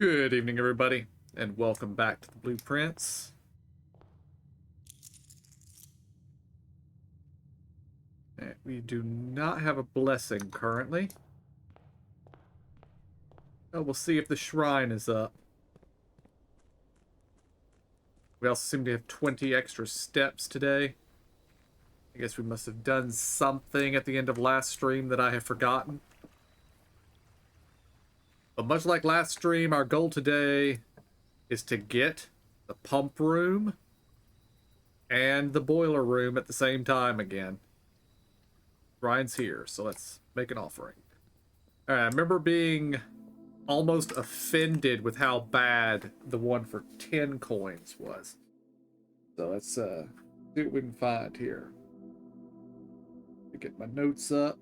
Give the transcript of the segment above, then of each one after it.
Good evening, everybody, and welcome back to the Blueprints. We do not have a blessing currently. Oh, we'll see if the shrine is up. We also seem to have 20 extra steps today. I guess we must have done something at the end of last stream that I have forgotten. But much like last stream, our goal today is to get the pump room and the boiler room at the same time again. Shrine's here, so let's make an offering. Alright, I remember being almost offended with how bad the one for 10 coins was. So let's see what we can find here. Get my notes up.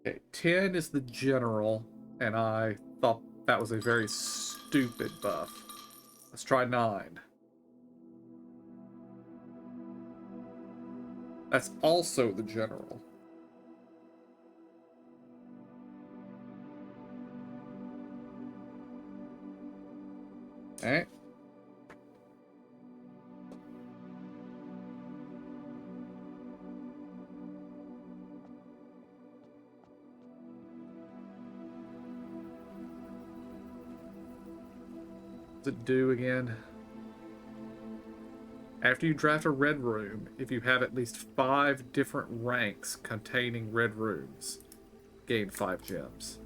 Okay, 10 is the general, and I thought that was a very stupid buff. Let's try 9. That's also the general. Alright. What's it do again? After you draft a red room, if you have at least 5 different ranks containing red rooms, gain 5 gems.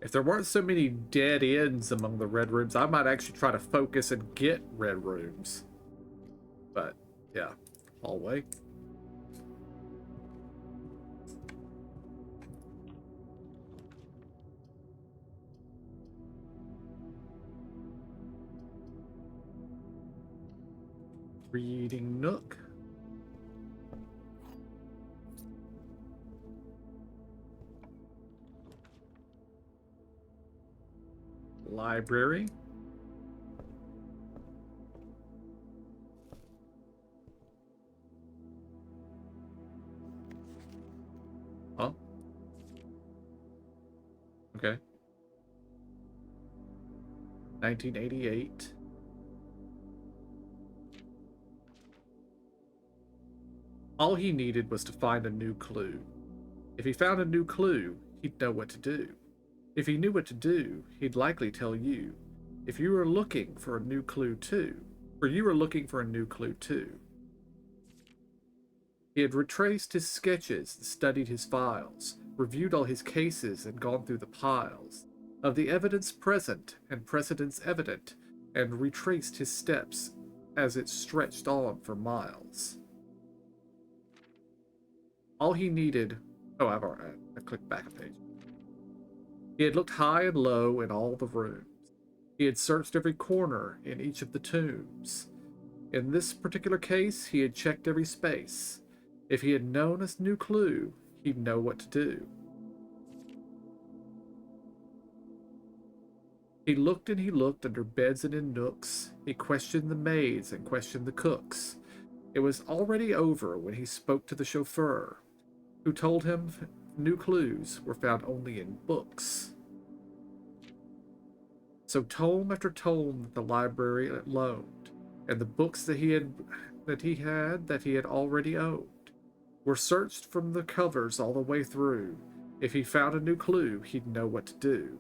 If there weren't so many dead ends among the red rooms, I might actually try to focus and get red rooms. But, yeah, hallway. Reading nook. Library. Huh? Okay. 1988. All he needed was to find a new clue. If he found a new clue, he'd know what to do. If he knew what to do, he'd likely tell you. If you were looking for a new clue too, or you were looking for a new clue too. He had retraced his sketches, studied his files, reviewed all his cases, and gone through the piles of the evidence present and precedents evident, and retraced his steps as it stretched on for miles. All he needed... Oh, I clicked back a page. He had looked high and low in all the rooms. He had searched every corner in each of the tombs. In this particular case, he had checked every space. If he had known a new clue, he'd know what to do. He looked and he looked under beds and in nooks. He questioned the maids and questioned the cooks. It was already over when he spoke to the chauffeur, who told him new clues were found only in books. So tome after tome that the library loaned, and the books that he had already owned, were searched from the covers all the way through. If he found a new clue, he'd know what to do.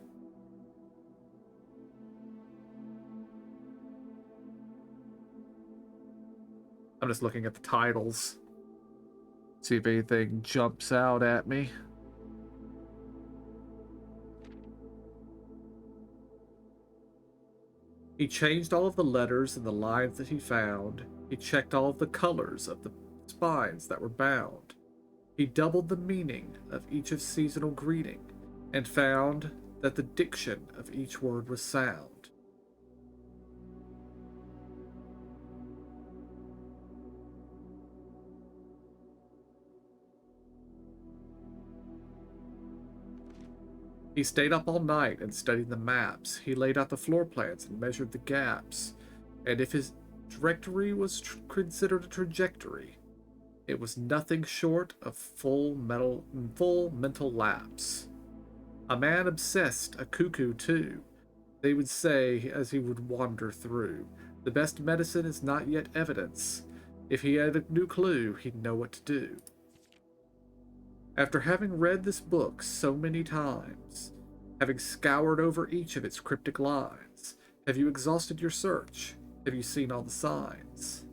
I'm just looking at the titles. See if anything jumps out at me. He changed all of the letters and the lines that he found. He checked all of the colors of the spines that were bound. He doubled the meaning of each of seasonal greeting and found that the diction of each word was sound. He stayed up all night and studied the maps. He laid out the floor plans and measured the gaps. And if his trajectory was considered a trajectory, it was nothing short of full mental lapse. A man obsessed, a cuckoo too, they would say as he would wander through. The best medicine is not yet evidence. If he had a new clue, he'd know what to do. After having read this book so many times, having scoured over each of its cryptic lines, have you exhausted your search? Have you seen all the signs?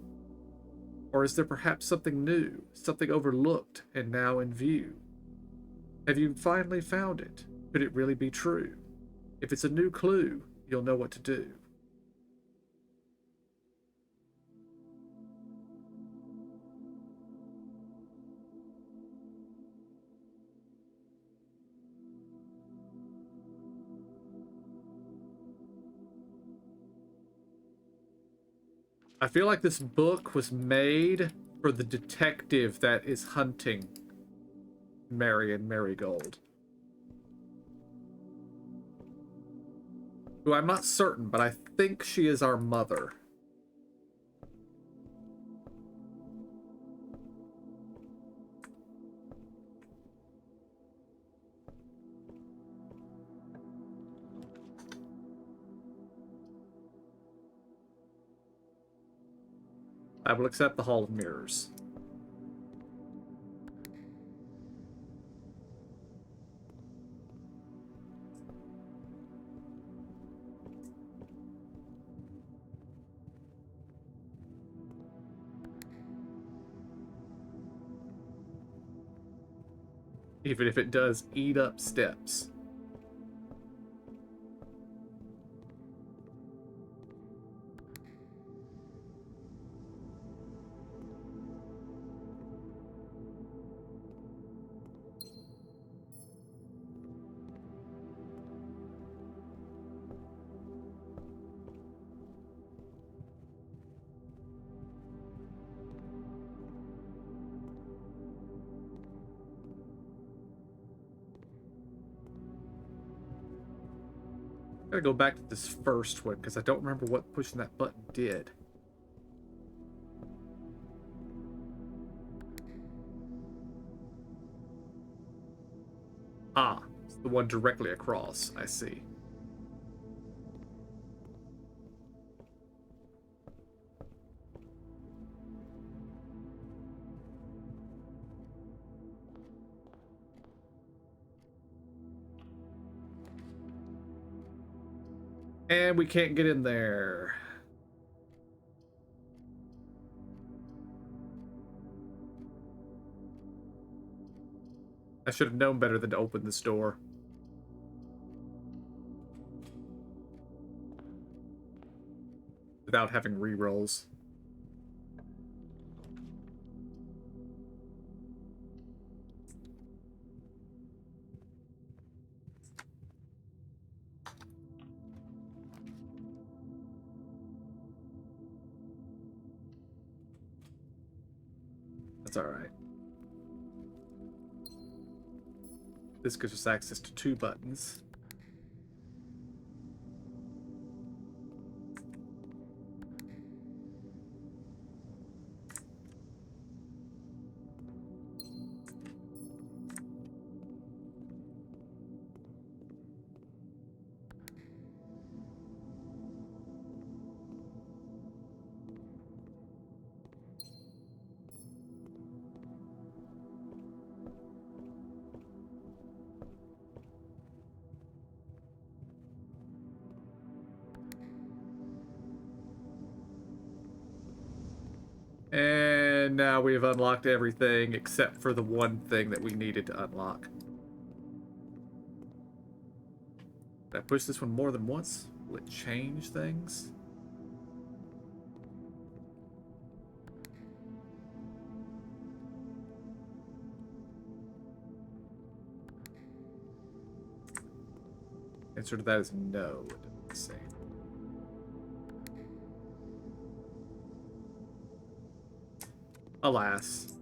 Or is there perhaps something new, something overlooked and now in view? Have you finally found it? Could it really be true? If it's a new clue, you'll know what to do. I feel like this book was made for the detective that is hunting Marion Marigold. Who I'm not certain, but I think she is our mother. I will accept the Hall of Mirrors. Even if it does eat up steps. Gotta go back to this first one because I don't remember what pushing that button did. Ah, it's the one directly across. I see. And we can't get in there. I should have known better than to open this door. Without having rerolls. That's alright. This gives us access to 2 buttons. And now we've unlocked everything except for the one thing that we needed to unlock. Did I push this one more than once? Will it change things? Answer to that is no. It doesn't say. Alas.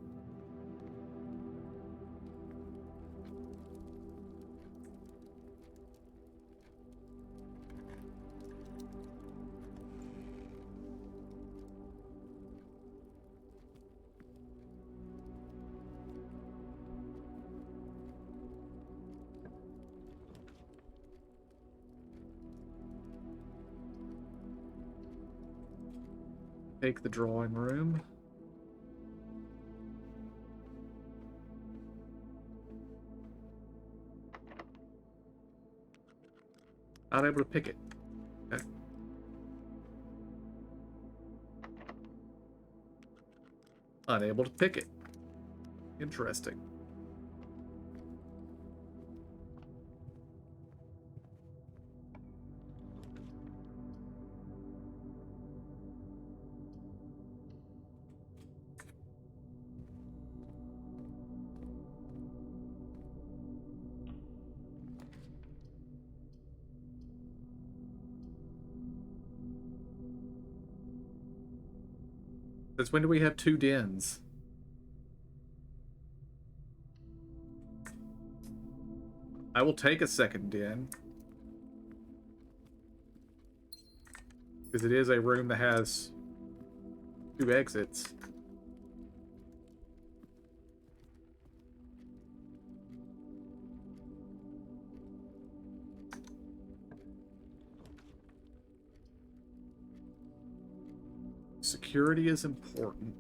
Take the drawing room. Not able to pick it. Okay. Unable to pick it. Interesting. Since when do we have 2 dens? I will take a second den. Because it is a room that has 2 exits. Security is important.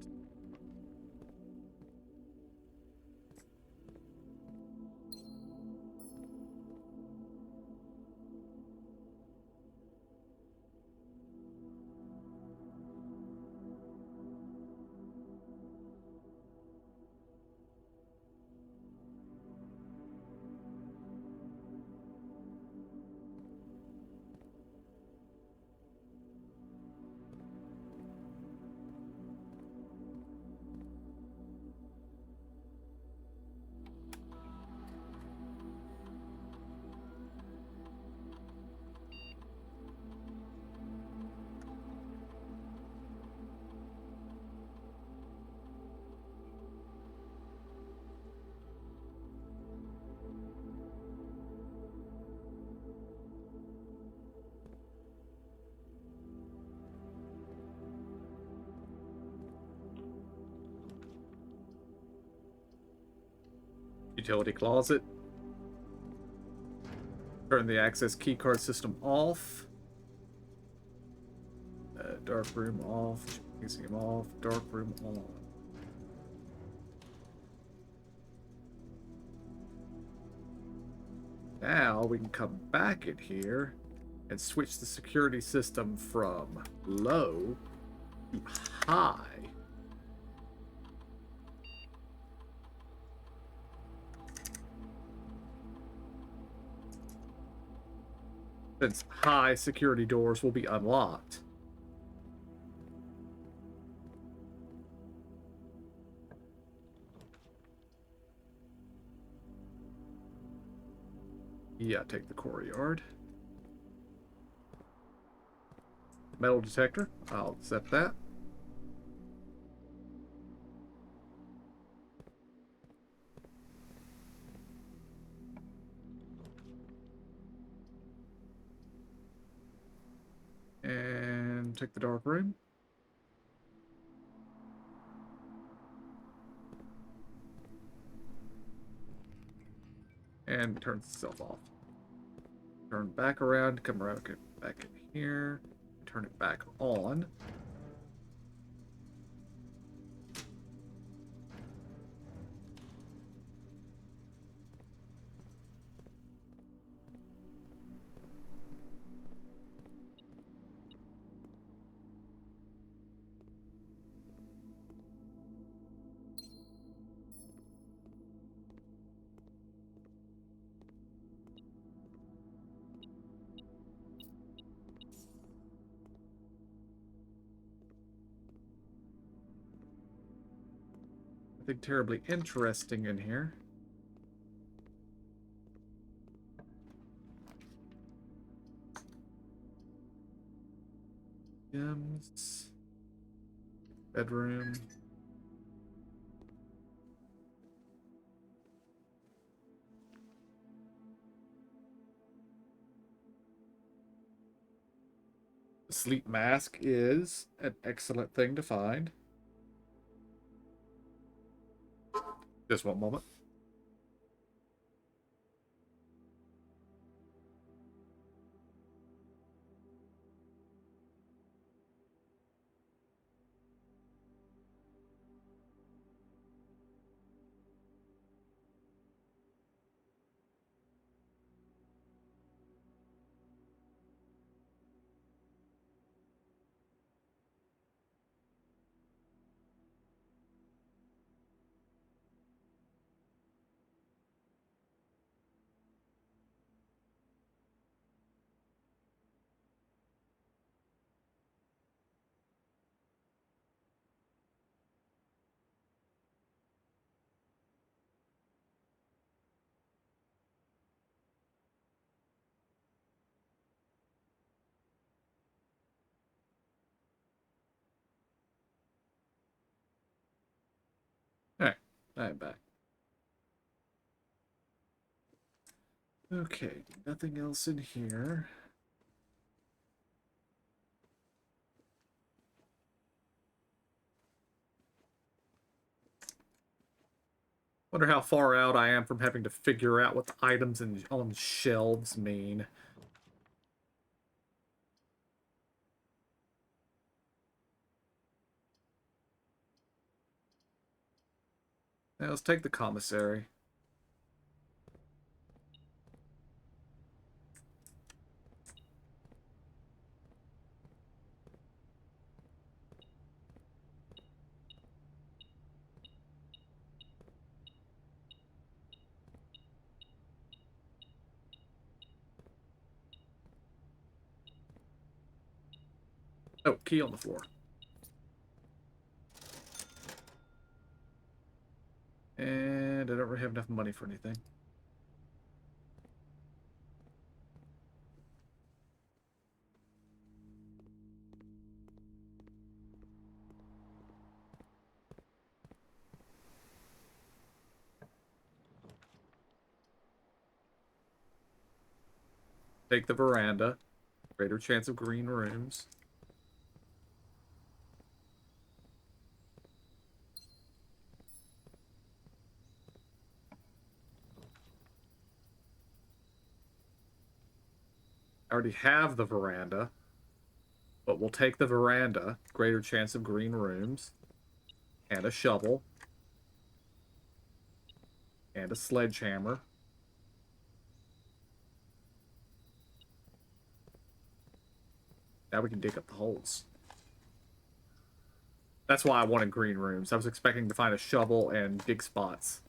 Utility closet. Turn the access keycard system off. Dark room off. Museum off. Dark room on. Now we can come back in here and switch the security system from low to high. Since high security doors will be unlocked. Yeah, take the courtyard. Metal detector. I'll accept that. And take the dark room. And turns itself off. Turn back around, come around, get back in here, turn it back on. Nothing terribly interesting in here. Gems. Bedroom. The sleep mask is an excellent thing to find. Just one moment. I'm back. Okay, nothing else in here. Wonder how far out I am from having to figure out what the items on shelves mean. Now, let's take the commissary. Oh, key on the floor. And I don't really have enough money for anything. Take the veranda. Greater chance of green rooms. I already have the veranda, but we'll take the veranda. Greater chance of green rooms. And a shovel. And a sledgehammer. Now we can dig up the holes. That's why I wanted green rooms. I was expecting to find a shovel and dig spots.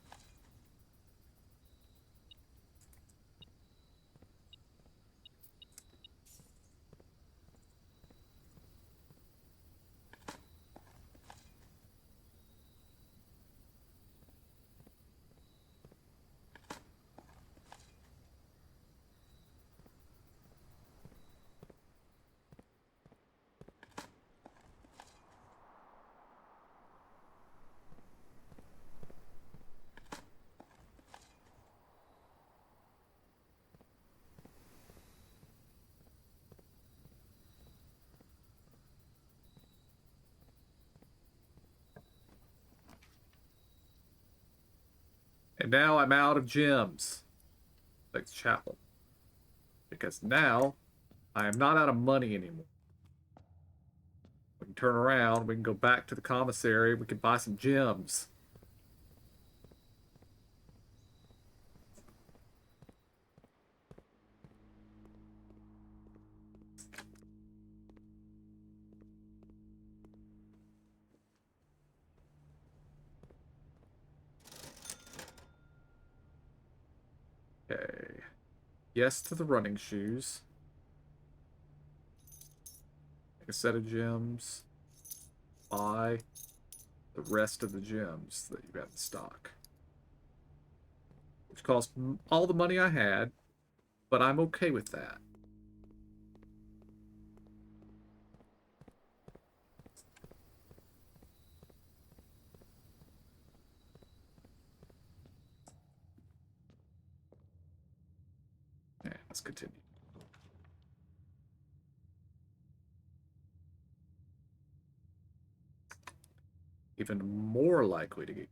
And now I'm out of gems. Like the chapel. Because now I am not out of money anymore. We can turn around, we can go back to the commissary, we can buy some gems. Okay. Yes to the running shoes. Take a set of gems. Buy the rest of the gems that you have in stock. Which cost all the money I had, but I'm okay with that. Yeah, let's continue. Even more likely to get.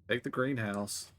Take the greenhouse.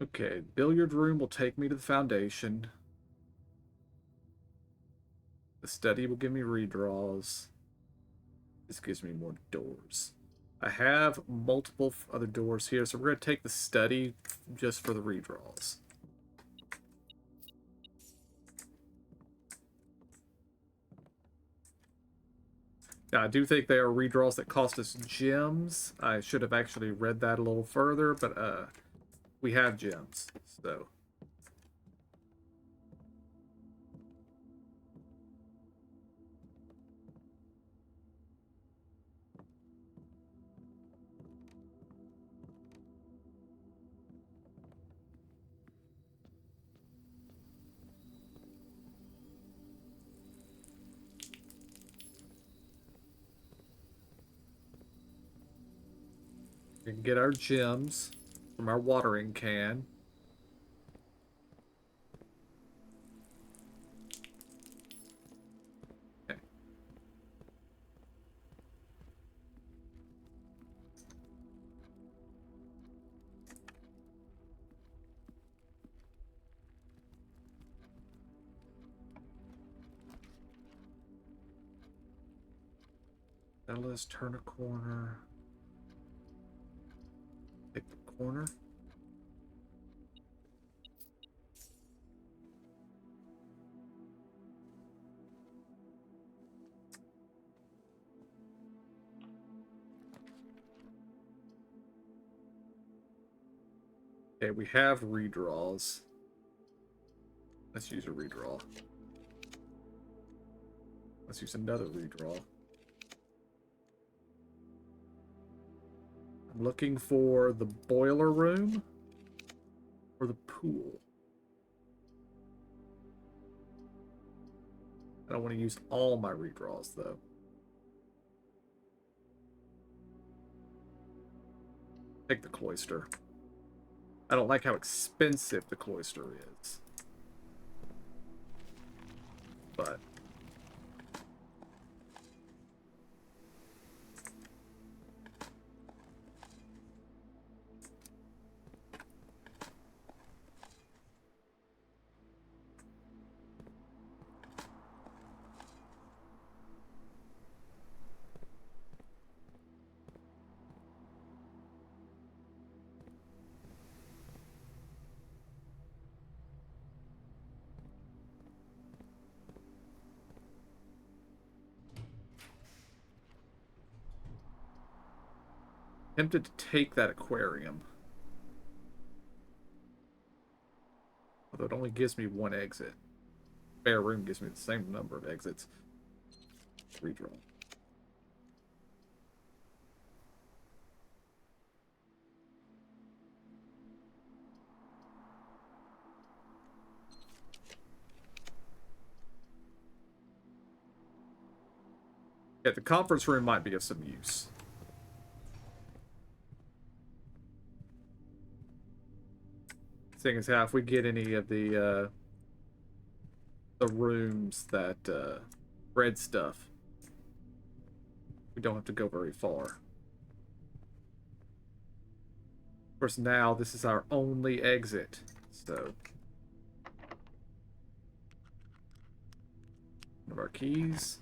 Okay, billiard room will take me to the foundation. The study will give me redraws. This gives me more doors. I have multiple other doors here, so we're going to take the study just for the redraws. Now, I do think they are redraws that cost us gems. I should have actually read that a little further, but we have gems, so... We can get our gems from our watering can. Okay. Now let's turn a corner. Take the corner. Okay, we have redraws. Let's use a redraw. Let's use another redraw. I'm looking for the boiler room or the pool. I don't want to use all my redraws, though. Take the cloister. I don't like how expensive the cloister is. But... tempted to take that aquarium. Although it only gives me one exit. Spare room gives me the same number of exits. Redraw. Yeah, the conference room might be of some use. Seeing as how if we get any of the rooms that bread stuff, we don't have to go very far. Of course, now this is our only exit, so one of our keys.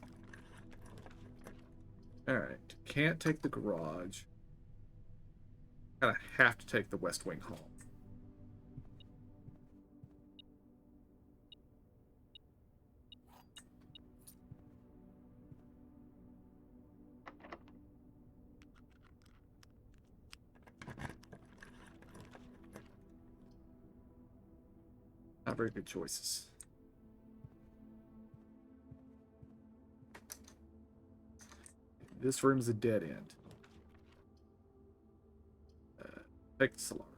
Alright, can't take the garage. Kind of have to take the West Wing Hall. Not very good choices. This room's a dead end. Take the Solarium.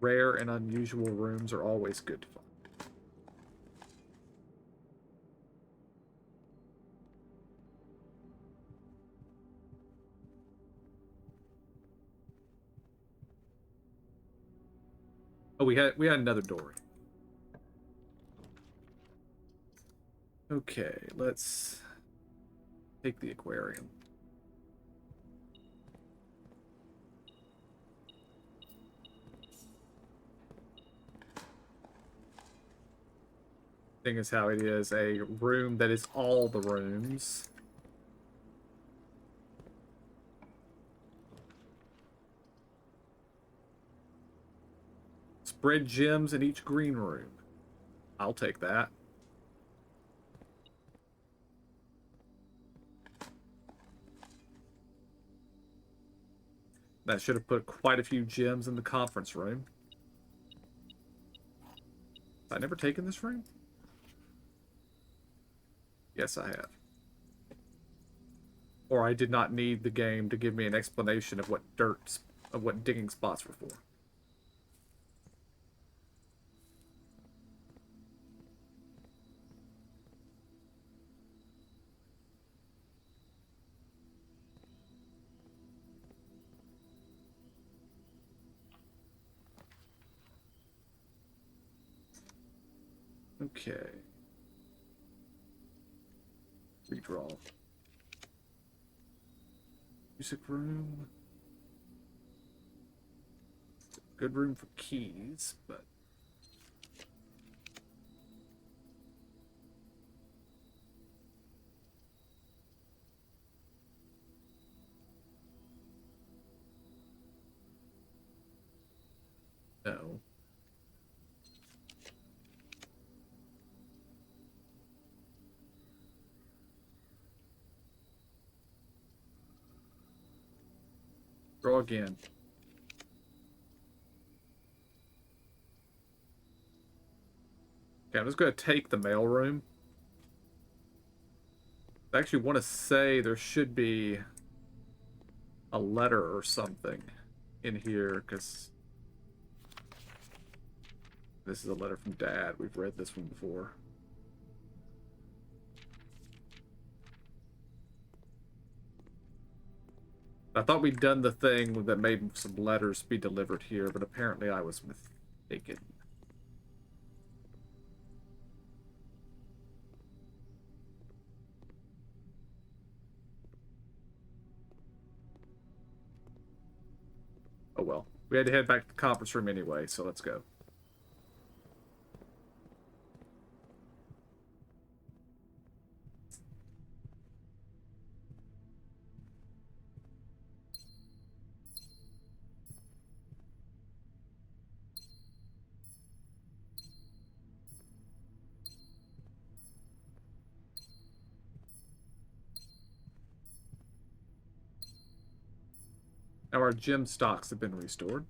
Rare and unusual rooms are always good to find. Oh, we had another door. Okay, let's take the aquarium. Thing is how it is a room that is all the rooms. Spread gems in each green room. I'll take that. That should have put quite a few gems in the conference room. Have I never taken this room? Yes, I have. Or I did not need the game to give me an explanation of what digging spots were for. Okay. Redraw. Music room. Good room for keys, but... No. Draw again. Okay, I'm just going to take the mailroom. I actually want to say there should be a letter or something in here, because this is a letter from Dad. We've read this one before. I thought we'd done the thing that made some letters be delivered here, but apparently I was mistaken. Oh well. We had to head back to the conference room anyway, so let's go. Now our gem stocks have been restored.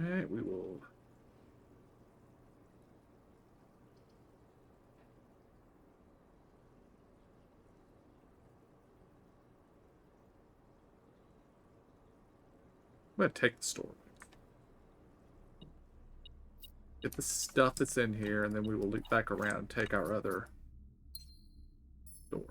Alright, we will... I'm going to take the store. Get the stuff that's in here, and then we will loop back around and take our other door.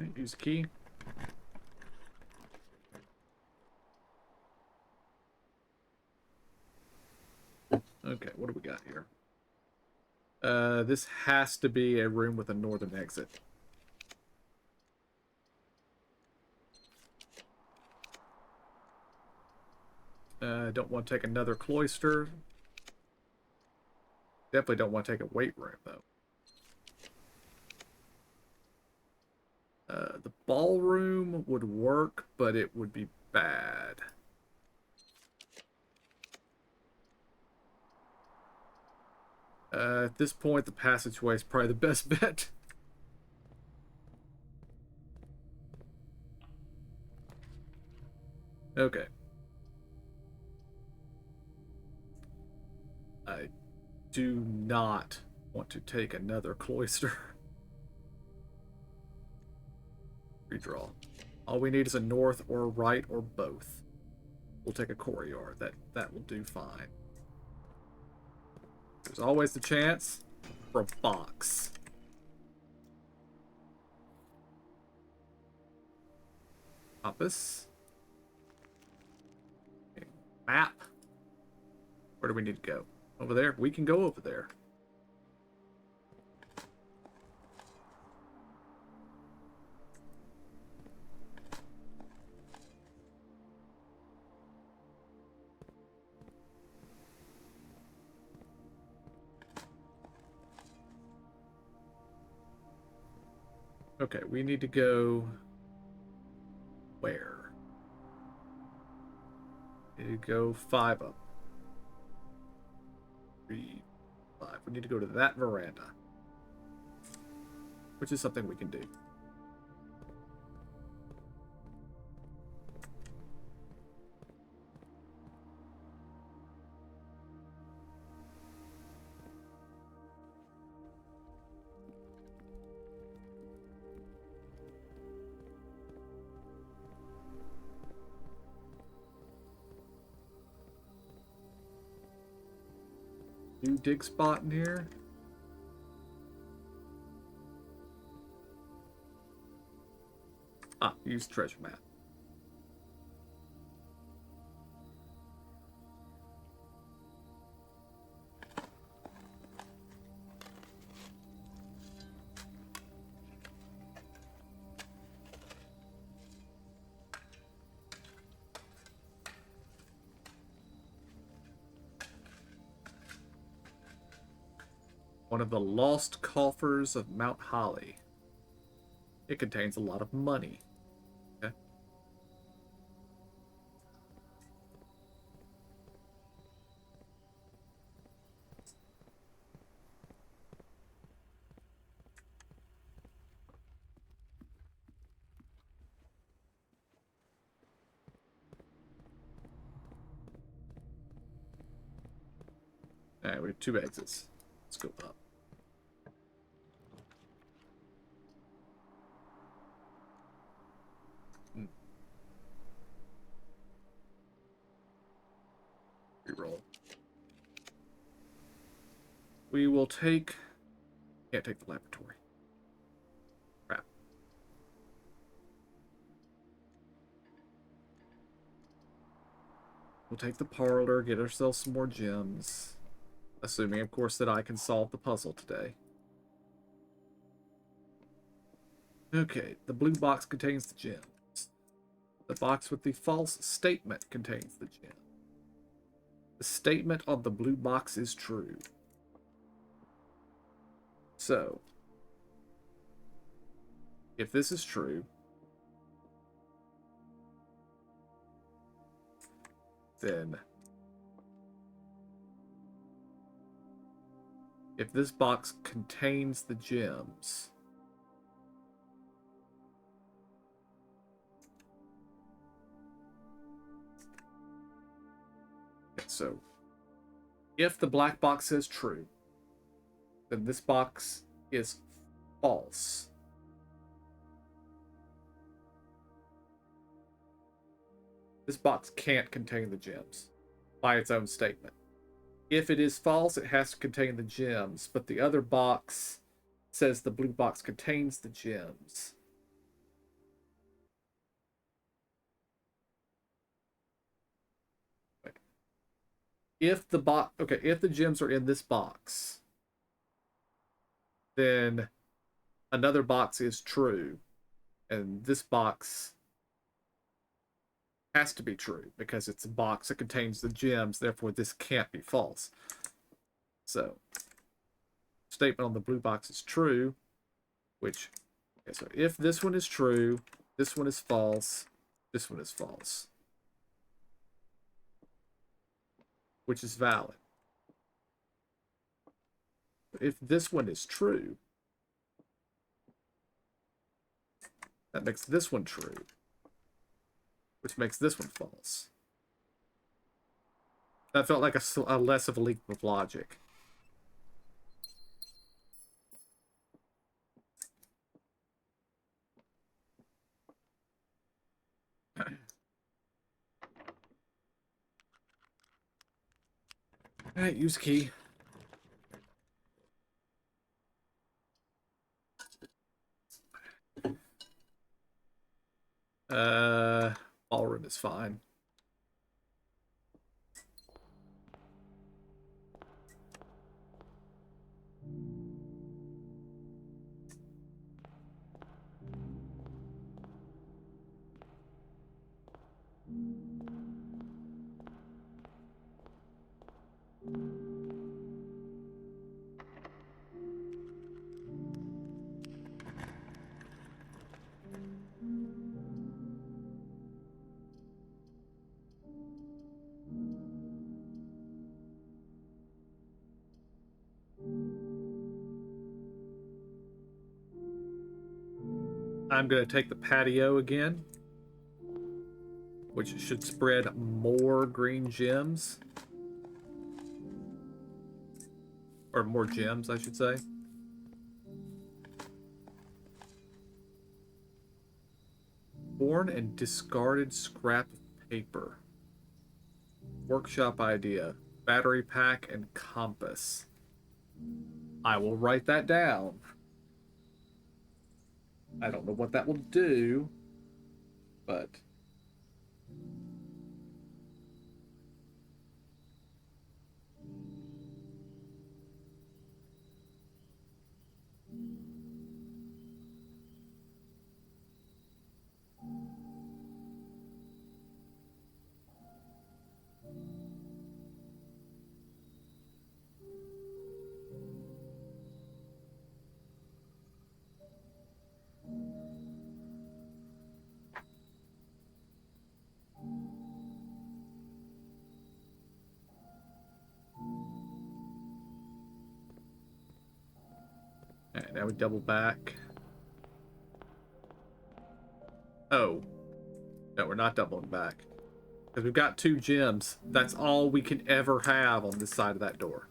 Okay, use the key. Okay, what do we got here? This has to be a room with a northern exit. Don't want to take another cloister. Definitely don't want to take a weight room, though. The ballroom would work, but it would be bad. At this point, the passageway is probably the best bet. Okay. I do not want to take another cloister. Redraw. All we need is a north or a right or both. We'll take a courtyard. That will do fine. There's always the chance for a box. Compass. Okay. Map. Where do we need to go? Over there? We can go over there. Okay, we need to go where? We need to go 5 up. 3, 5. We need to go to that veranda, which is something we can do. New dig spot in here. Use treasure map. One of the lost coffers of Mount Holly. It contains a lot of money. Okay. Alright, we have 2 exits. Let's go up. Reroll. We will take... Can't take the laboratory. Crap. We'll take the parlor, get ourselves some more gems. Assuming, of course, that I can solve the puzzle today. Okay, the blue box contains the gems. The box with the false statement contains the gem. The statement on the blue box is true. So, if this is true, then if this box contains the gems, so if the black box says true, then this box is false. This box can't contain the gems by its own statement. If it is false, it has to contain the gems, but the other box says the blue box contains the gems. If the gems are in this box, then another box is true, and this box has to be true because it's a box that contains the gems, therefore this can't be false. So, statement on the blue box is true, which, okay, so if this one is true, this one is false, this one is false, which is valid. If this one is true, that makes this one true, which makes this one false. That felt like a less of a leap of logic. Alright, use key. Ballroom is fine. I'm going to take the patio again, which should spread more green gems. Or more gems, I should say. Worn and discarded scrap of paper. Workshop idea. Battery pack and compass. I will write that down. I don't know what that will do, but... Alright, now we double back. Oh. No, we're not doubling back. Because we've got 2 gems. That's all we can ever have on this side of that door.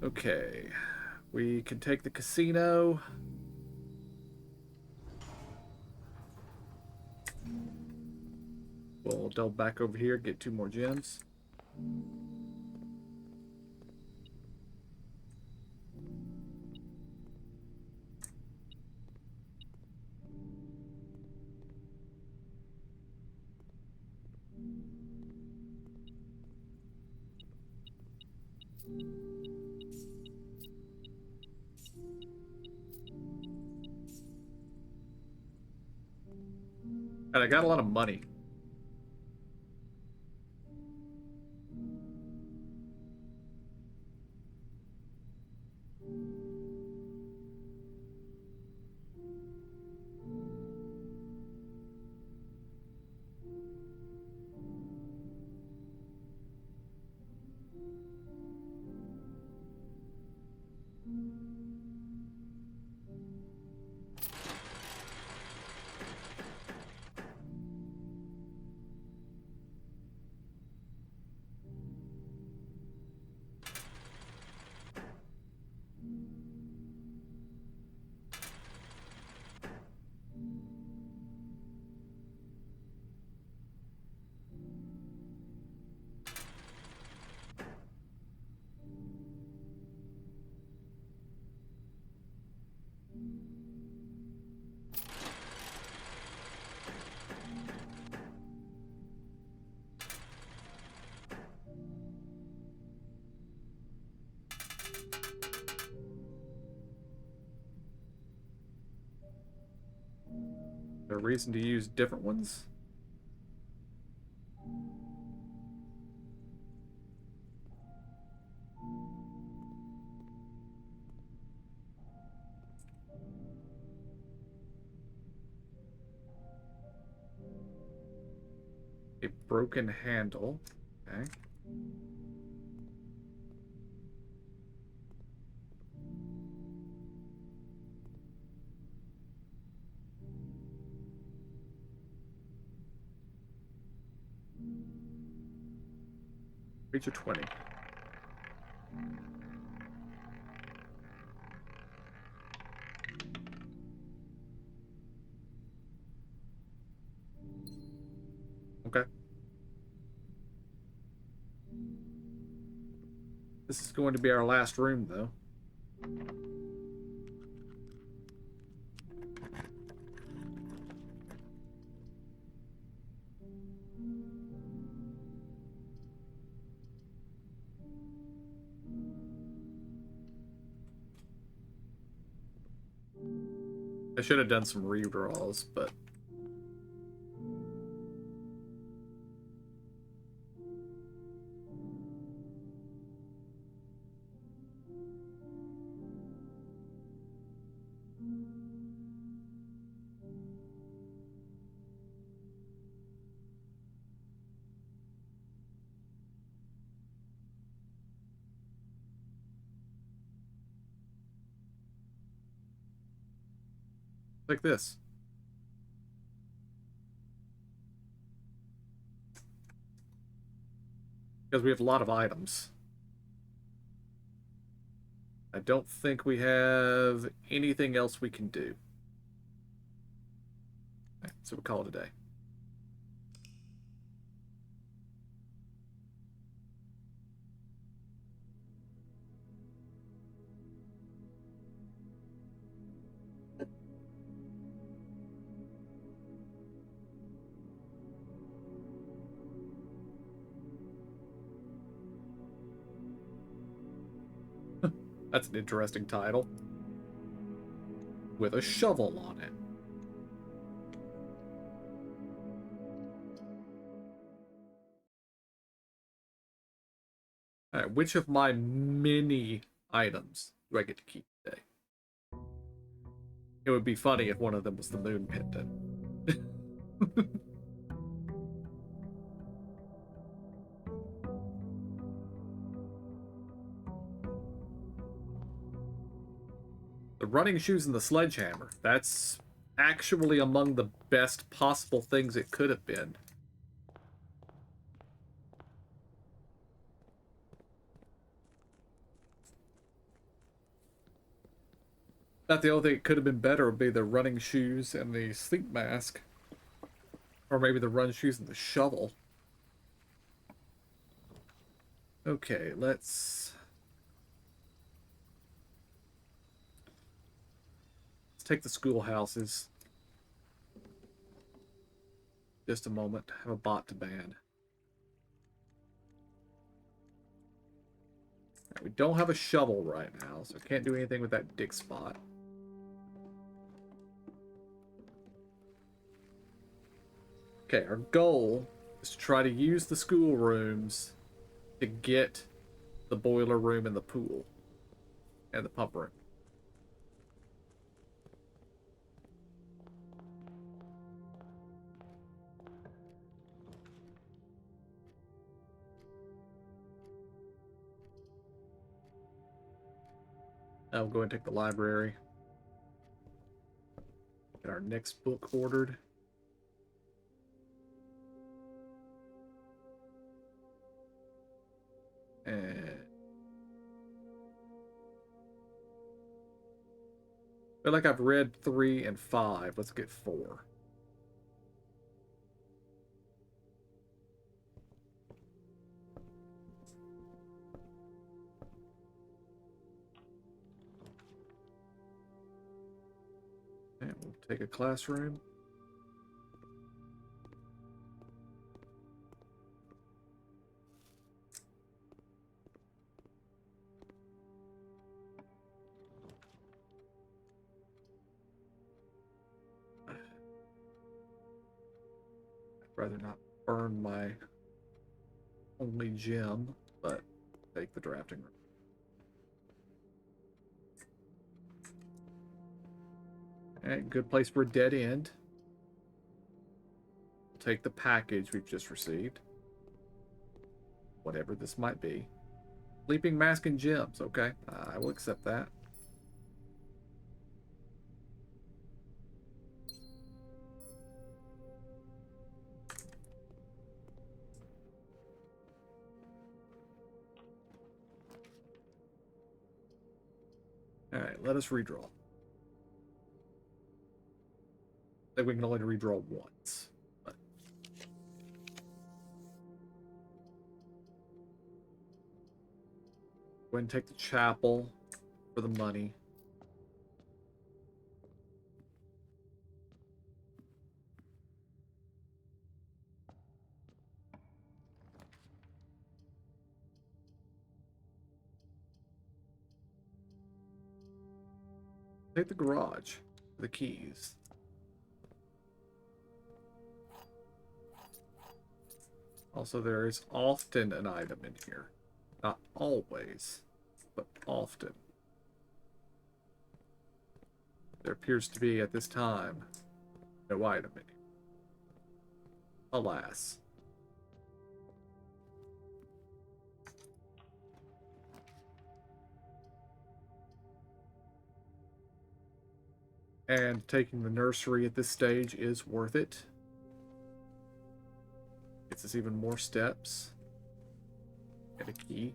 Okay. We can take the casino. We'll double back over here, get 2 more gems. And I got a lot of money. A reason to use different ones? A broken handle. Okay. Reach a 20. Okay. This is going to be our last room, though. I should have done some redraws, but like this. Because we have a lot of items. I don't think we have anything else we can do. Okay, so we'll call it a day. That's an interesting title. With a shovel on it. Alright, which of my many items do I get to keep today? It would be funny if one of them was the moon pendant. The running shoes and the sledgehammer. That's actually among the best possible things it could have been. Not the only thing it could have been better would be the running shoes and the sleep mask. Or maybe the run shoes and the shovel. Okay, let's take the schoolhouses. Just a moment. Have a bot to ban. We don't have a shovel right now, so I can't do anything with that dig spot. Okay, our goal is to try to use the schoolrooms to get the boiler room and the pool. And the pump room. I'll go and take the library. Get our next book ordered. And I feel like I've read 3 and 5. Let's get 4. And we'll take a classroom. I'd rather not burn my only gem, but take the drafting room. Alright, good place for a dead end. Take the package we've just received. Whatever this might be. Sleeping mask and gems, okay. I will accept that. Alright, let us redraw. I think we can only redraw once. But... go ahead and take the chapel for the money. Take the garage. The keys. Also, there is often an item in here. Not always, but often. There appears to be, at this time, no item in here. Alas. And taking the nursery at this stage is worth it. Gets us even more steps. Get a key.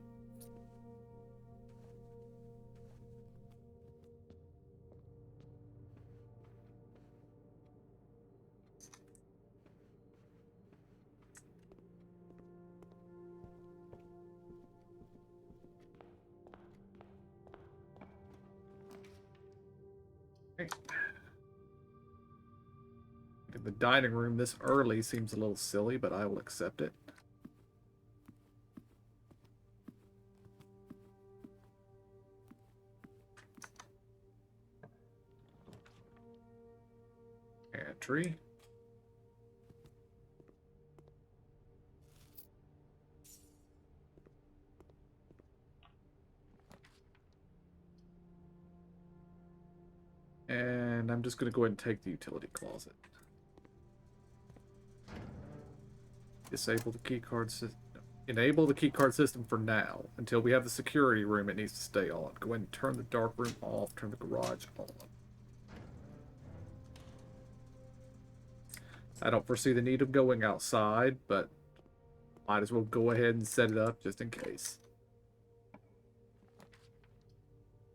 Okay. The dining room this early seems a little silly, but I will accept it. Pantry. And I'm just going to go ahead and take the utility closet. Disable the keycard system. Enable the keycard system for now. Until we have the security room, it needs to stay on. Go ahead and turn the dark room off. Turn the garage on. I don't foresee the need of going outside, but might as well go ahead and set it up just in case.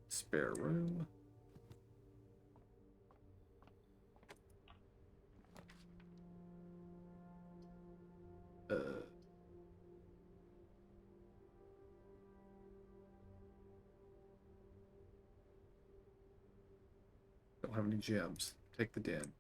Spare room. Don't have any gems. Take the den.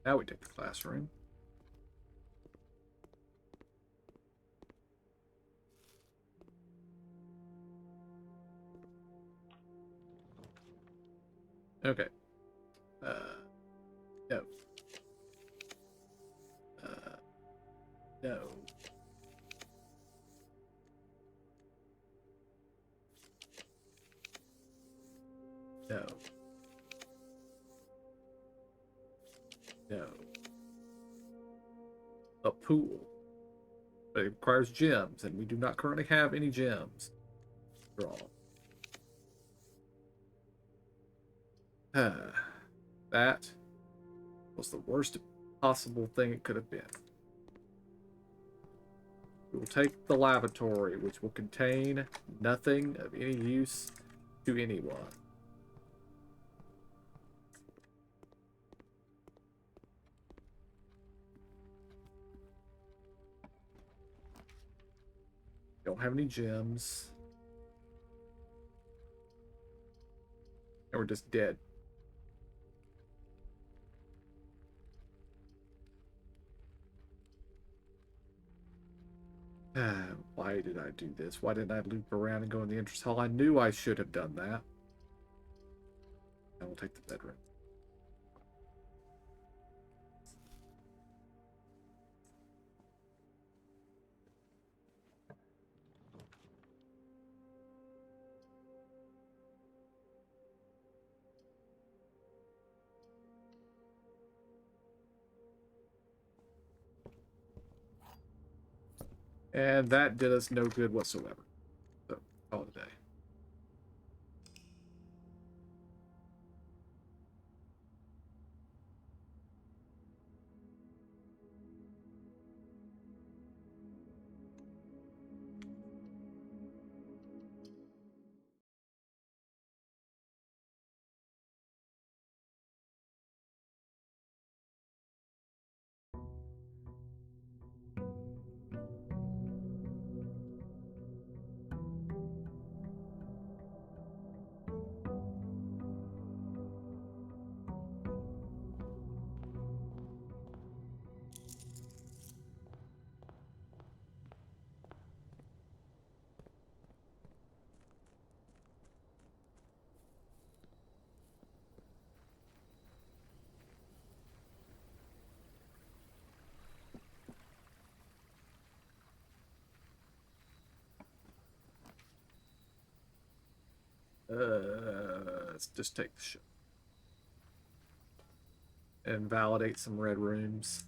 Now we take the classroom. Okay. No. No. No. No. A pool. But it requires gems, and we do not currently have any gems. Draw. That was the worst possible thing it could have been. We will take the lavatory, which will contain nothing of any use to anyone. Don't have any gems. And we're just dead. Why did I do this? Why didn't I loop around and go in the entrance hall? I knew I should have done that. I will take the bedroom. And that did us no good whatsoever. So, call it a day. Let's just take the ship and validate some red rooms.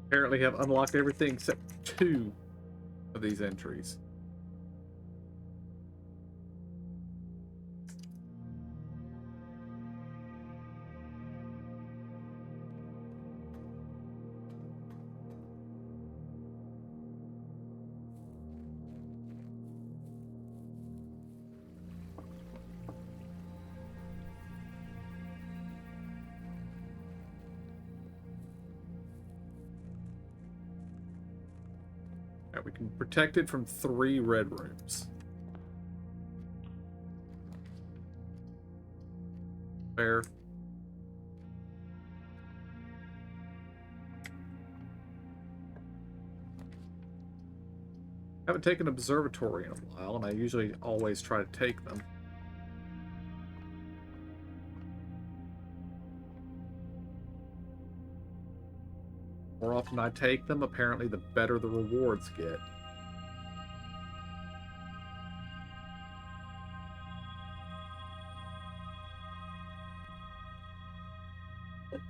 Apparently have unlocked everything except 2 of these entries. Alright, we can protect it from 3 red rooms. Fair. I haven't taken observatory in a while, and I usually always try to take them. The more often I take them, apparently the better the rewards get.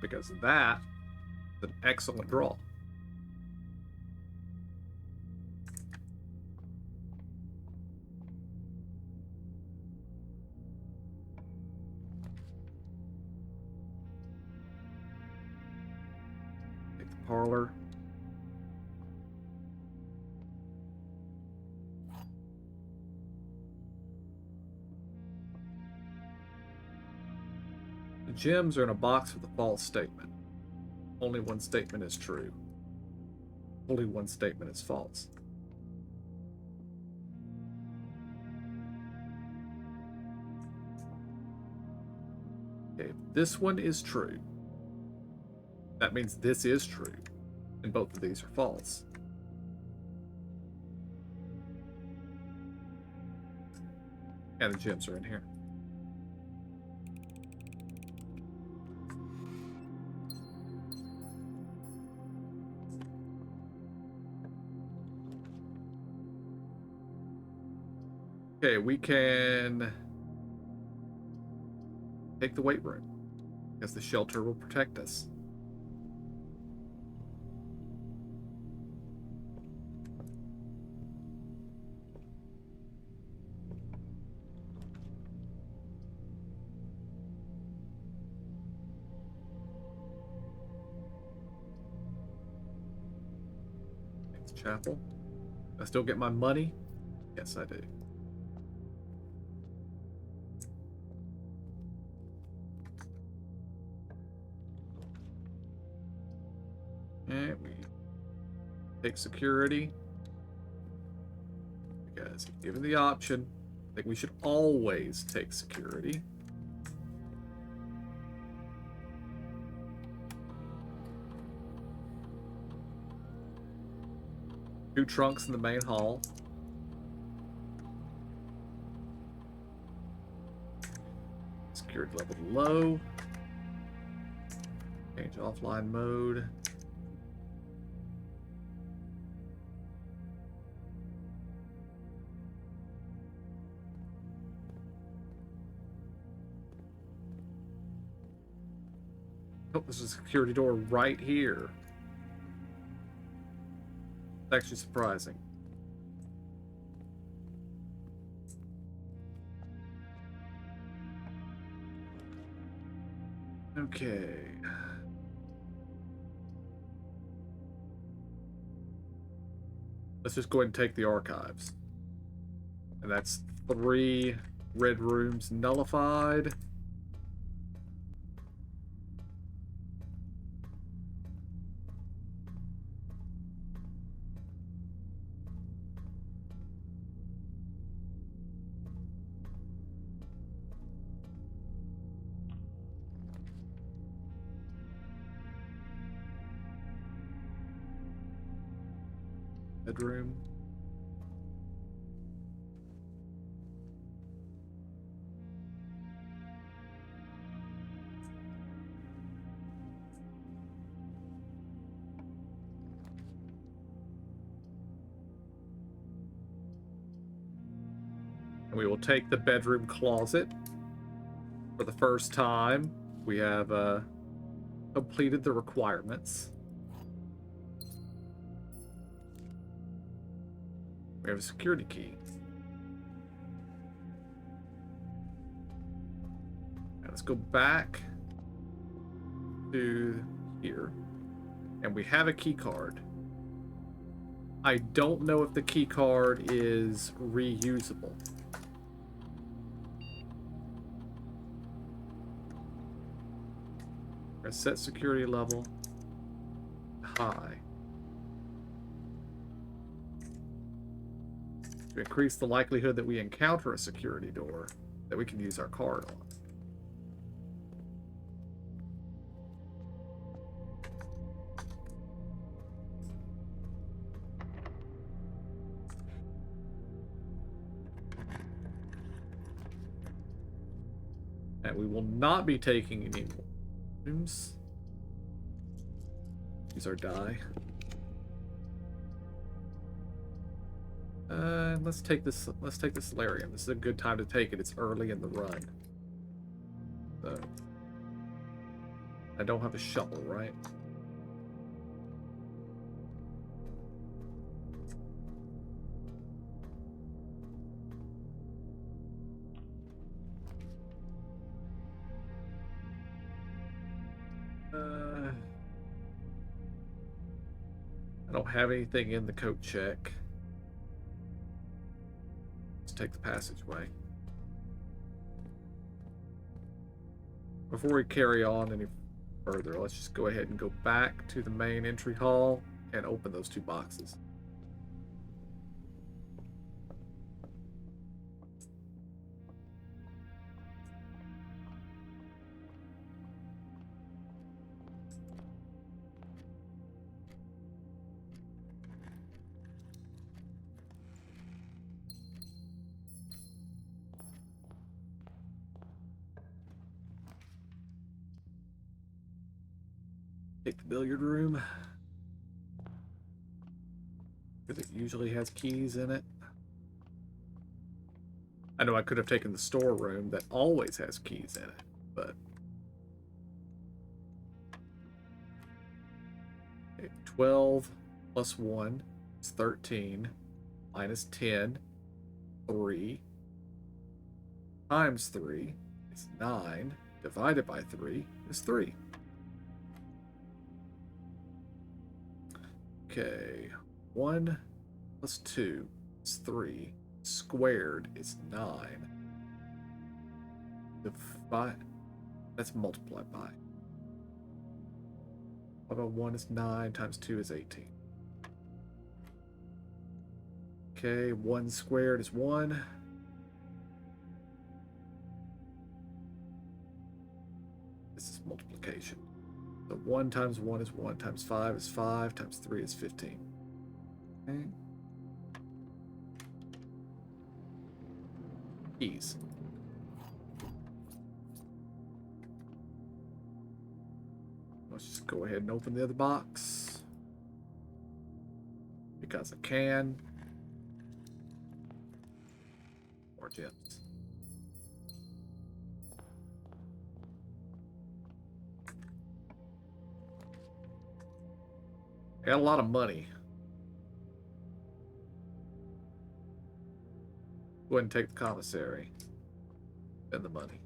Because that is an excellent draw. Take the parlor. The gems are in a box with a false statement. Only one statement is true. Only one statement is false. Okay, if this one is true, that means this is true, and both of these are false. And the gems are in here. Okay, we can take the weight room, because the shelter will protect us. Take the chapel. I still get my money? Yes, I do. And we take security. Because given the option, I think we should always take security. Two trunks in the main hall. Security level low. Change offline mode. Oh, there's a security door right here. It's actually surprising. Okay. Let's just go ahead and take the archives. And that's 3 red rooms nullified. Bedroom. And we will take the bedroom closet. For the first time, we have completed the requirements. We have a security key. Now let's go back to here. And we have a key card. I don't know if the key card is reusable. Set security level high. to increase the likelihood that we encounter a security door that we can use our card on. And we will not be taking any rooms. Use our die. Let's take this. Let's take the Solarium. This is a good time to take it. It's early in the run. So I don't have a shovel, right? I don't have anything in the coat check. Let's take the passageway. Before we carry on any further, let's just go ahead and go back to the main entry hall and open those two boxes. Take the billiard room, because it usually has keys in it. I know I could have taken the storeroom that always has keys in it, but... Okay, 12 plus 1 is 13, minus 10, 3, times 3 is 9, divided by 3 is 3. Okay, 1 plus 2 is 3. Squared is 9. Divide, that's multiplied by. 1 is 9, times 2 is 18. Okay, 1 squared is 1. This is multiplication. So 1 times 1 is 1, times 5 is 5, times 3 is 15. Okay. Keys. Let's just go ahead and open the other box. Because I can. More gems. I got a lot of money. Go ahead and take the commissary. Spend the money.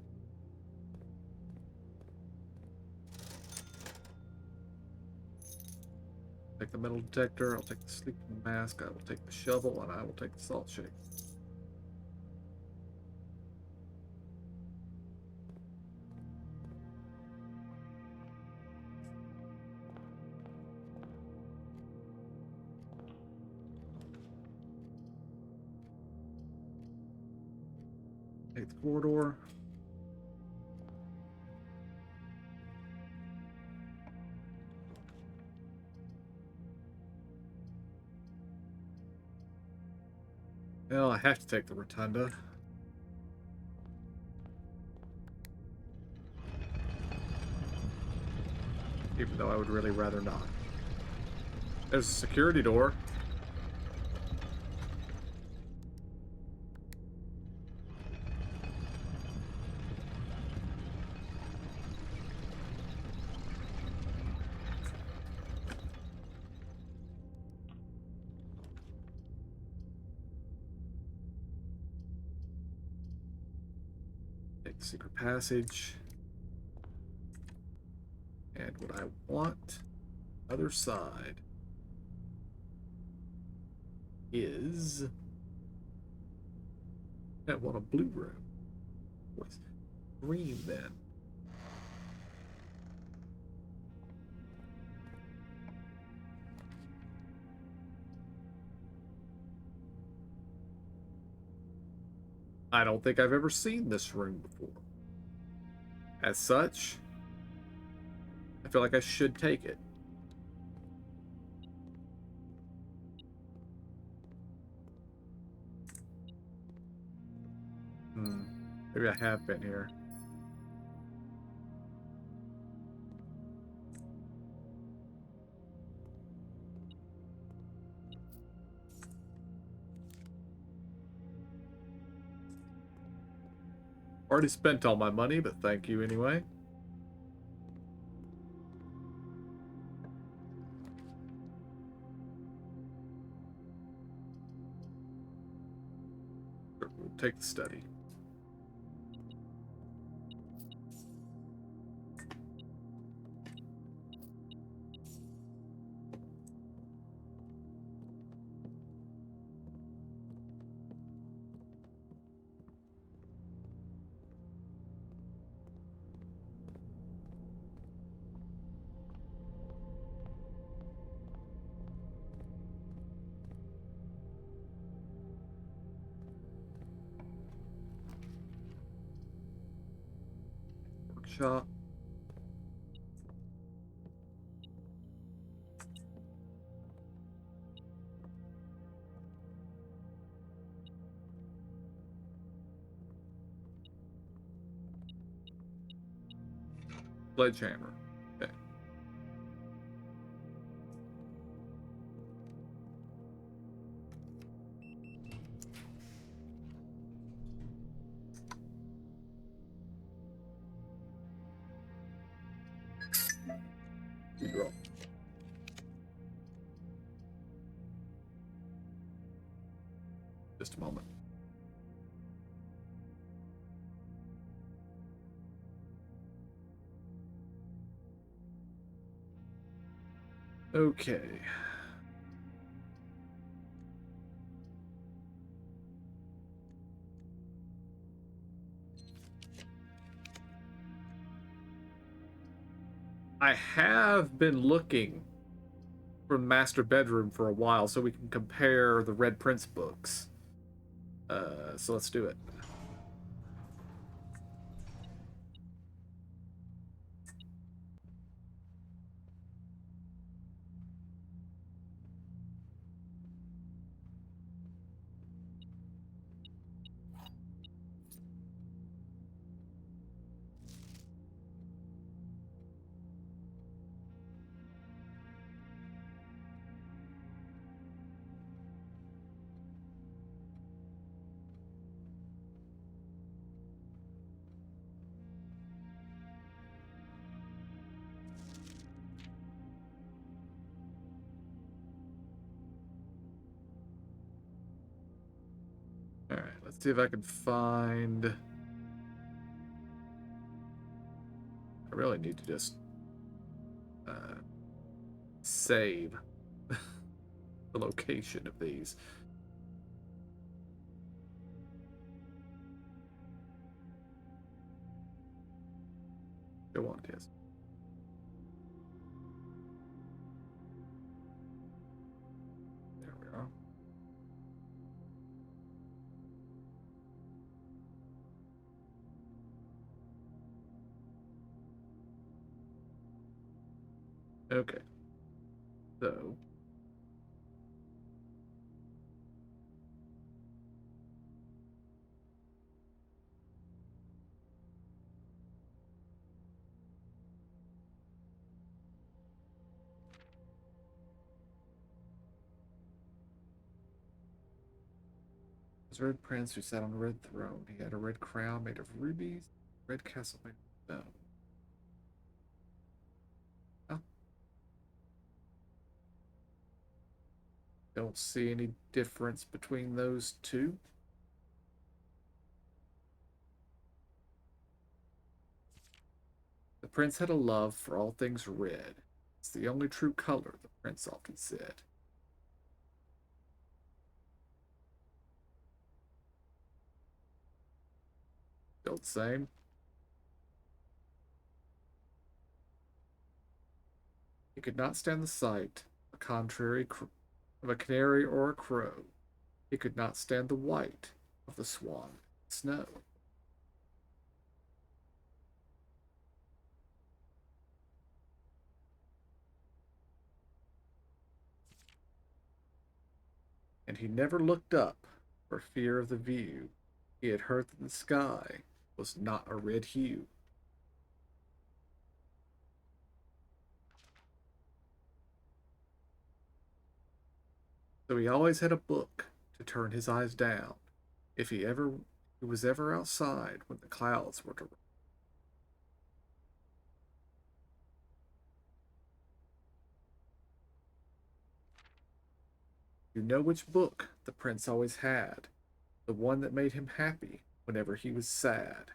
Take the metal detector, I'll take the sleeping mask, I will take the shovel, and I will take the salt shake. Take the corridor. Well, I have to take the rotunda. Even though I would really rather not. There's a security door. Take the secret passage. And what I want, other side, is... I want a blue room. What's green then? I don't think I've ever seen this room before. As such, I feel like I should take it. Maybe I have been here. Already spent all my money, but thank you anyway. We'll take the study. Workshop. Sledgehammer. Okay. Draw. Just a moment. Okay. I have been looking for the master bedroom for a while so we can compare the Red Prince books. So let's do it. All right, let's see if I can find. I really need to just save the location of these. Go on, kids. There we are. Okay. So. Was Red Prince who sat on a red throne. He had a red crown made of rubies, red castle made of stone. Oh, don't see any difference between those two. The prince had a love for all things red. It's the only true color, the prince often said. Still the same. He could not stand the sight, a contrary of a canary or a crow. He could not stand the white of the swan. snow. And he never looked up for fear of the view. He had heard that the sky was not a red hue. So he always had a book to turn his eyes down if he was ever outside when the clouds were to. You know which book the prince always had, the one that made him happy whenever he was sad.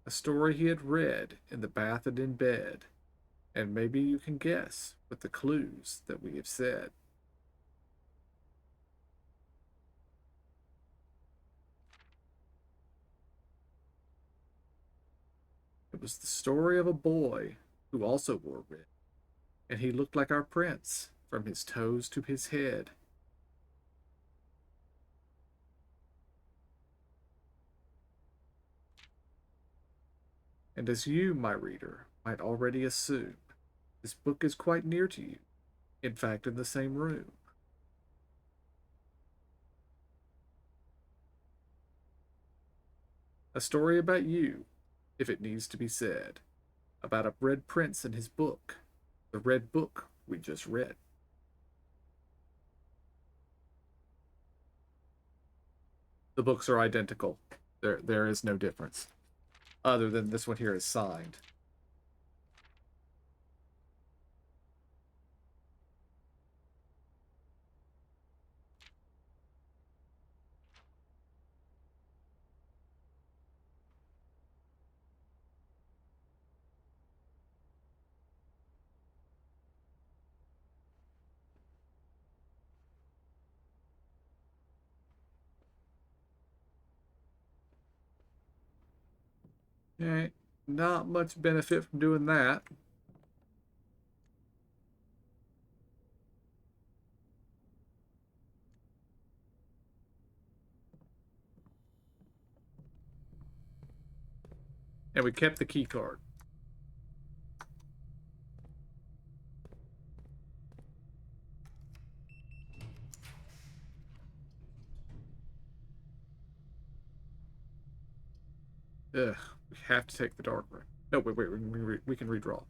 A story he had read in the bath and in bed, and maybe you can guess with the clues that we have said. It was the story of a boy who also wore red, and he looked like our prince from his toes to his head. And as you, my reader, might already assume, this book is quite near to you, in fact, in the same room. A story about you, if it needs to be said, about a red prince and his book, the red book we just read. The books are identical. There is no difference, other than this one here is signed. Okay, not much benefit from doing that. And we kept the key card. Ugh, we have to take the dark room. No, wait, we can redraw.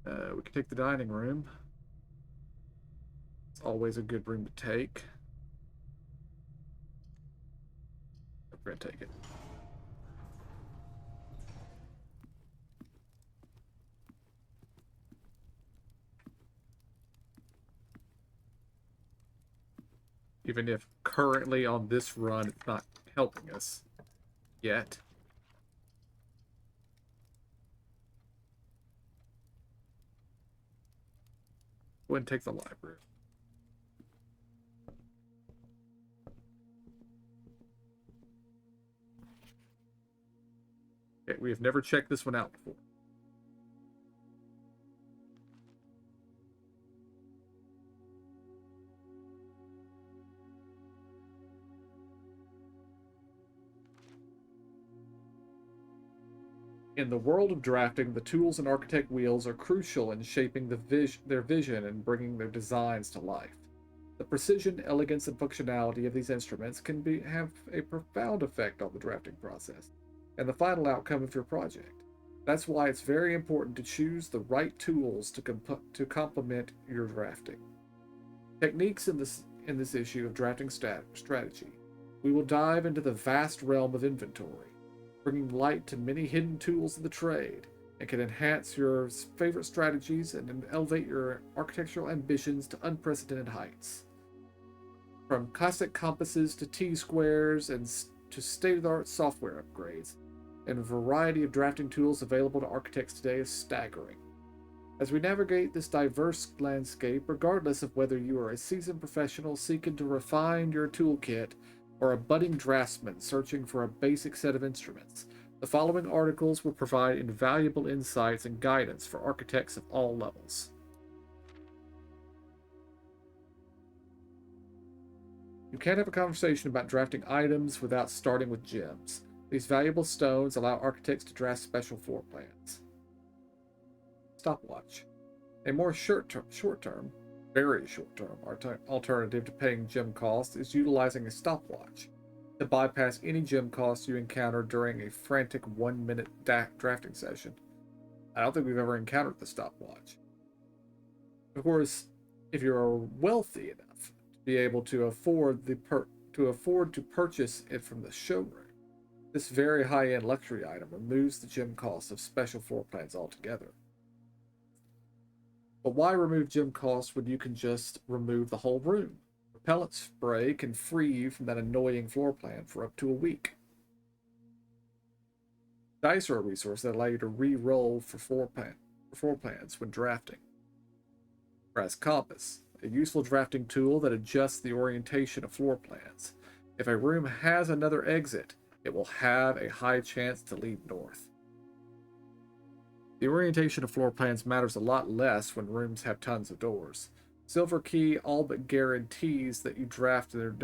We can take the dining room. It's always a good room to take. We're gonna take it. Even if currently on this run it's not helping us yet. Go ahead and take the library. Okay, we have never checked this one out before. In the world of drafting, the tools and architect wheels are crucial in shaping their vision and bringing their designs to life. The precision, elegance, and functionality of these instruments can have a profound effect on the drafting process and the final outcome of your project. That's why it's very important to choose the right tools to complement your drafting. Techniques in this issue of drafting strategy. We will dive into the vast realm of inventory, bringing light to many hidden tools of the trade, and can enhance your favorite strategies and elevate your architectural ambitions to unprecedented heights. From classic compasses to T-squares and to state-of-the-art software upgrades, and a variety of drafting tools available to architects today is staggering. As we navigate this diverse landscape, regardless of whether you are a seasoned professional seeking to refine your toolkit or a budding draftsman searching for a basic set of instruments, The following articles will provide invaluable insights and guidance for architects of all levels. You can't have a conversation about drafting items without starting with gems. These valuable stones allow architects to draft special floor plans. Stopwatch. A more short-term, very short-term alternative to paying gem costs is utilizing a stopwatch to bypass any gem costs you encounter during a frantic 1-minute drafting session. I don't think we've ever encountered the stopwatch. Of course, if you're wealthy enough to be able to afford to purchase it from the showroom, this very high-end luxury item removes the gem costs of special floor plans altogether. But why remove gem costs when you can just remove the whole room? Repellent spray can free you from that annoying floor plan for up to a week. Dice are a resource that allow you to re-roll for floor plans when drafting. Brass compass, a useful drafting tool that adjusts the orientation of floor plans. If a room has another exit, it will have a high chance to lead north. The orientation of floor plans matters a lot less when rooms have tons of doors. Silver Key all but guarantees that your draft will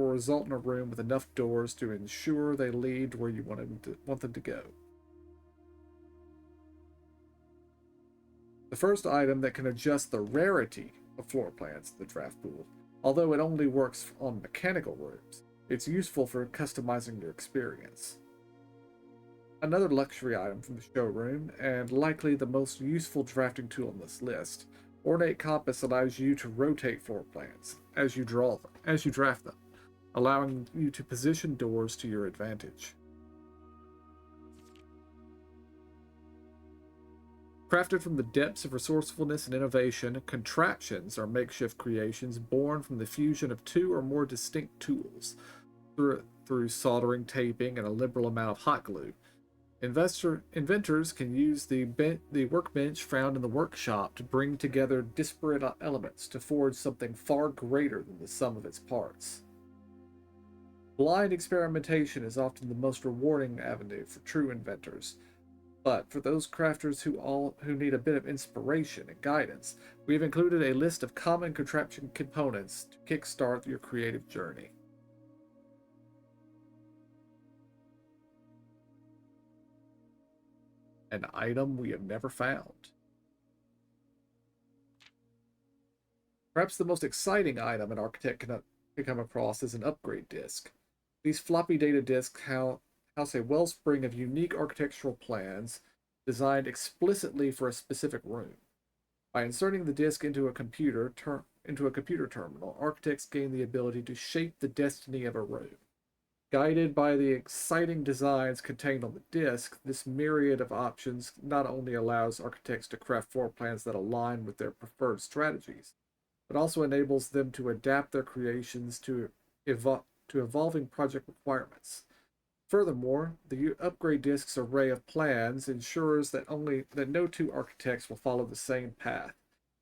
result in a room with enough doors to ensure they lead where you want them to go. The first item that can adjust the rarity of floor plans in the draft pool, although it only works on mechanical rooms, it's useful for customizing your experience. Another luxury item from the showroom, and likely the most useful drafting tool on this list, Ornate Compass allows you to rotate floor plans as you draft them, allowing you to position doors to your advantage. Crafted from the depths of resourcefulness and innovation, contraptions are makeshift creations born from the fusion of two or more distinct tools through soldering, taping, and a liberal amount of hot glue. Inventors can use the workbench found in the workshop to bring together disparate elements to forge something far greater than the sum of its parts. Blind experimentation is often the most rewarding avenue for true inventors, but for those crafters who need a bit of inspiration and guidance, we've included a list of common contraption components to kickstart your creative journey. An item we have never found. Perhaps the most exciting item an architect can come across is an upgrade disk. These floppy data disks house a wellspring of unique architectural plans designed explicitly for a specific room. By inserting the disk into a computer terminal, architects gain the ability to shape the destiny of a room. Guided by the exciting designs contained on the disk, this myriad of options not only allows architects to craft floor plans that align with their preferred strategies, but also enables them to adapt their creations to evolving project requirements. Furthermore, the upgrade disk's array of plans ensures that no two architects will follow the same path,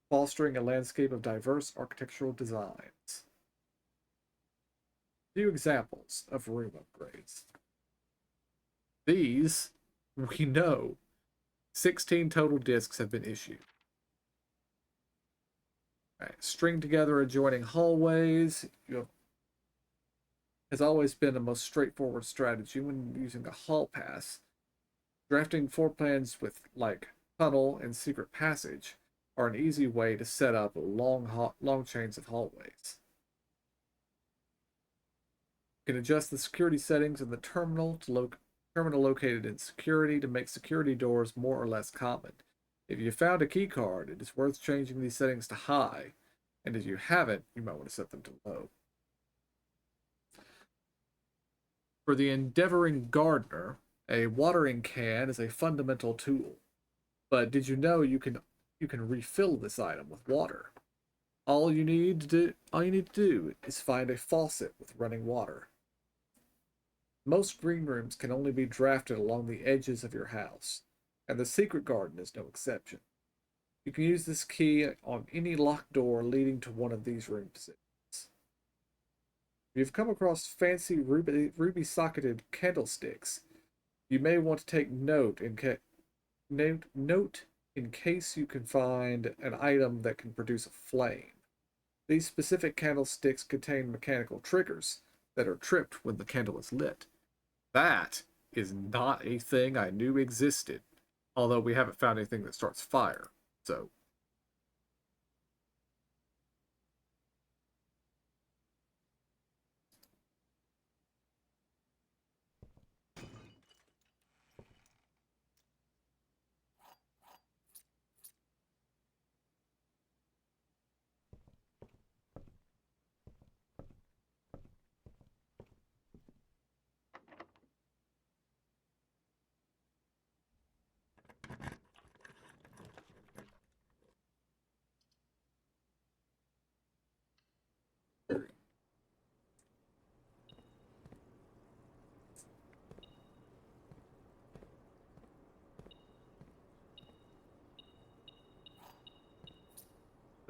fostering a landscape of diverse architectural designs. Few examples of room upgrades. These, we know, 16 total discs have been issued. Right. String together adjoining hallways has always been the most straightforward strategy when using a hall pass. Drafting floor plans with tunnel and secret passage are an easy way to set up long chains of hallways. You can adjust the security settings in the terminal located in security to make security doors more or less common. If you found a key card, it is worth changing these settings to high, and if you haven't, you might want to set them to low. For the endeavoring gardener, a watering can is a fundamental tool. But did you know you can refill this item with water? All you need to do is find a faucet with running water. Most green rooms can only be drafted along the edges of your house, and the secret garden is no exception. You can use this key on any locked door leading to one of these room positions. If You've come across fancy ruby socketed candlesticks. You may want to take note in case you can find an item that can produce a flame. These specific candlesticks contain mechanical triggers that are tripped when the candle is lit. That is not a thing I knew existed, although we haven't found anything that starts fire. So,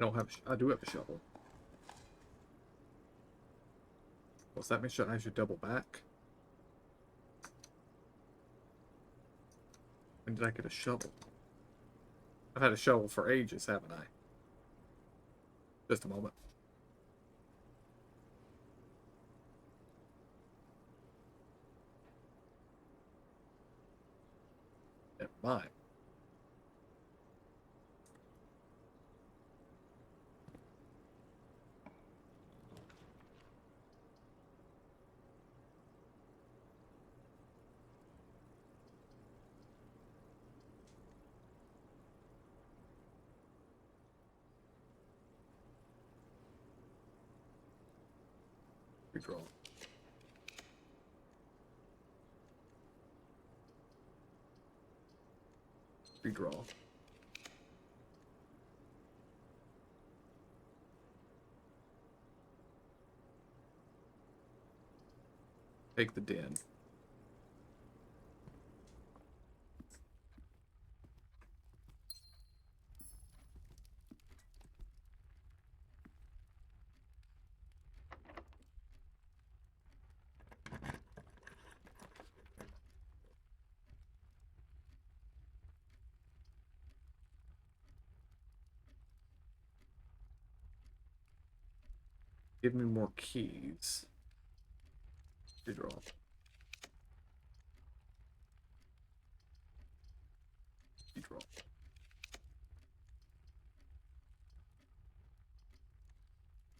I don't have. I do have a shovel. What's that mean? I should double back? When did I get a shovel? I've had a shovel for ages, haven't I? Just a moment. Never mind. Redraw. Redraw. Take the den. Give me more keys. Redraw. Redraw.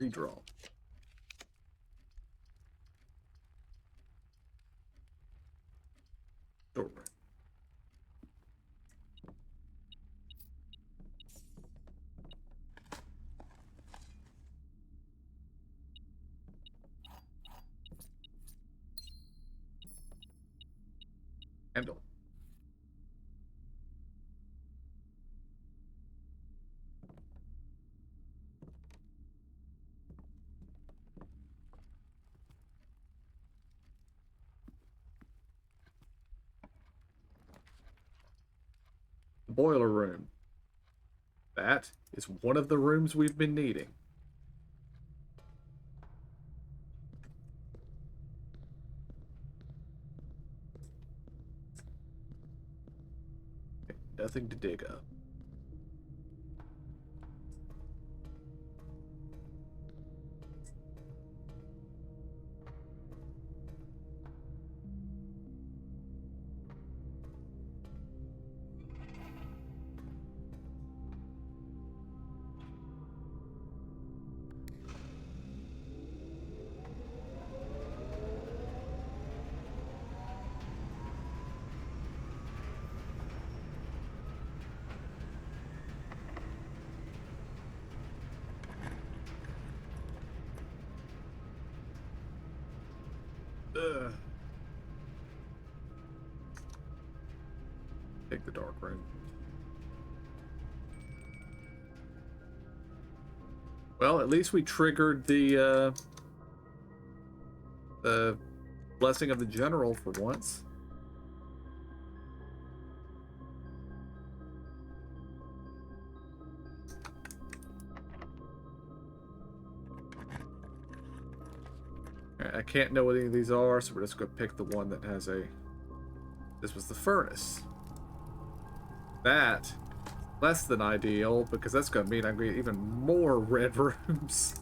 Redraw. Doorway. Handle. Boiler room. That is one of the rooms we've been needing. Okay, nothing to dig up. Ugh. Take the dark room. Well, at least we triggered the blessing of the general for once. Okay. I can't know what any of these are, so we're just going to pick the one that has a... This was the furnace. That, less than ideal, because that's going to mean I'm going to get even more red rooms.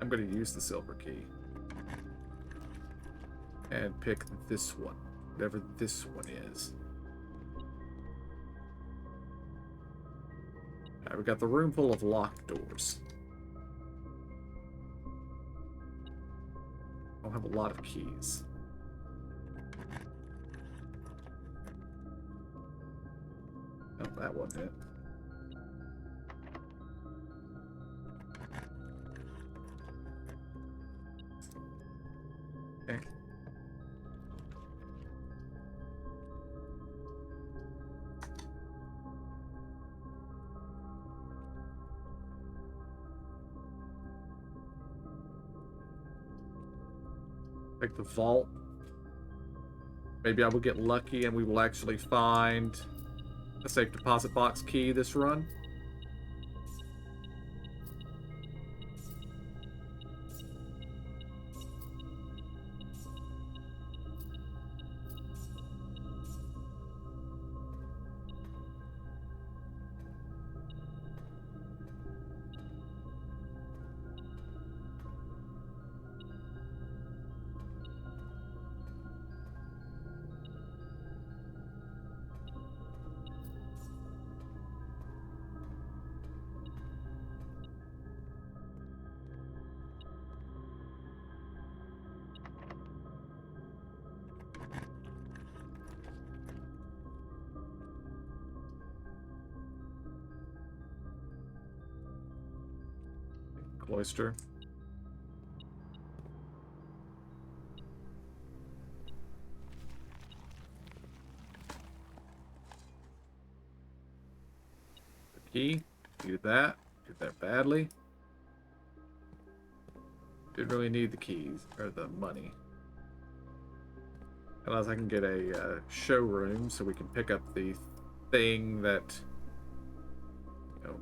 I'm going to use the silver key. And pick this one. Whatever this one is. Alright, we got the room full of locked doors. I don't have a lot of keys. Oh, that wasn't it. Okay. Pick the vault. Maybe I will get lucky and we will actually find a safe deposit box key this run. Cloister. The key. Needed that. Did that badly. Didn't really need the keys or the money. Unless I can get a showroom so we can pick up the thing that, you know.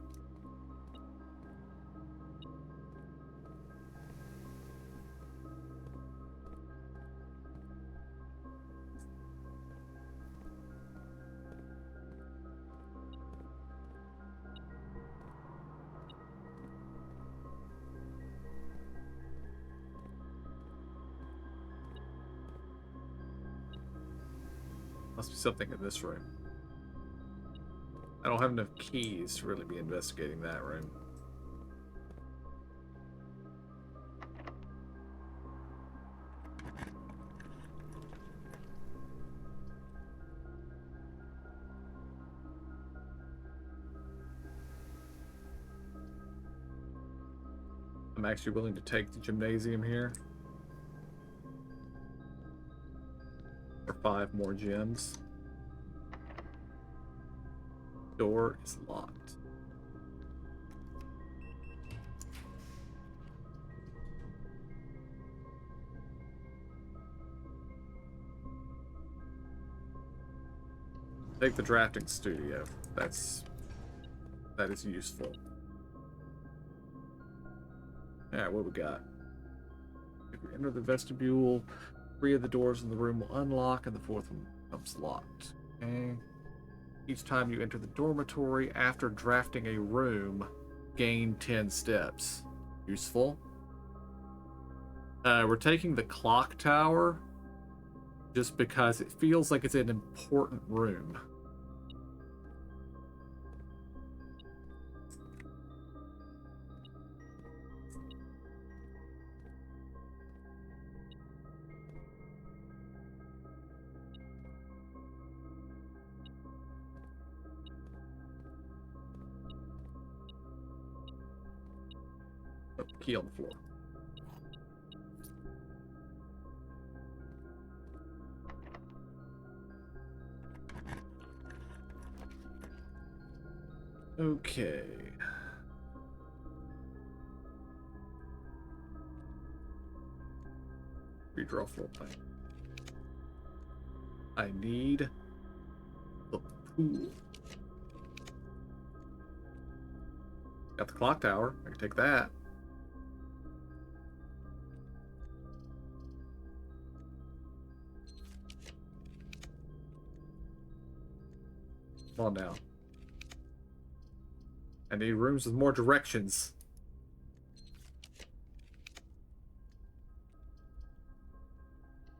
Must be something in this room. I don't have enough keys to really be investigating that room. I'm actually willing to take the gymnasium here. For 5 more gems. Door is locked. Take the drafting studio. That is useful. Alright, what we got? If we enter the vestibule, 3 of the doors in the room will unlock and the 4th one becomes locked. Okay. Each time you enter the dormitory after drafting a room, gain 10 steps. Useful. We're taking the clock tower just because it feels like it's an important room. Oh, key on the floor. Okay. Redraw floor plan. I need the pool. Got the clock tower. I can take that. Come on now. I need rooms with more directions.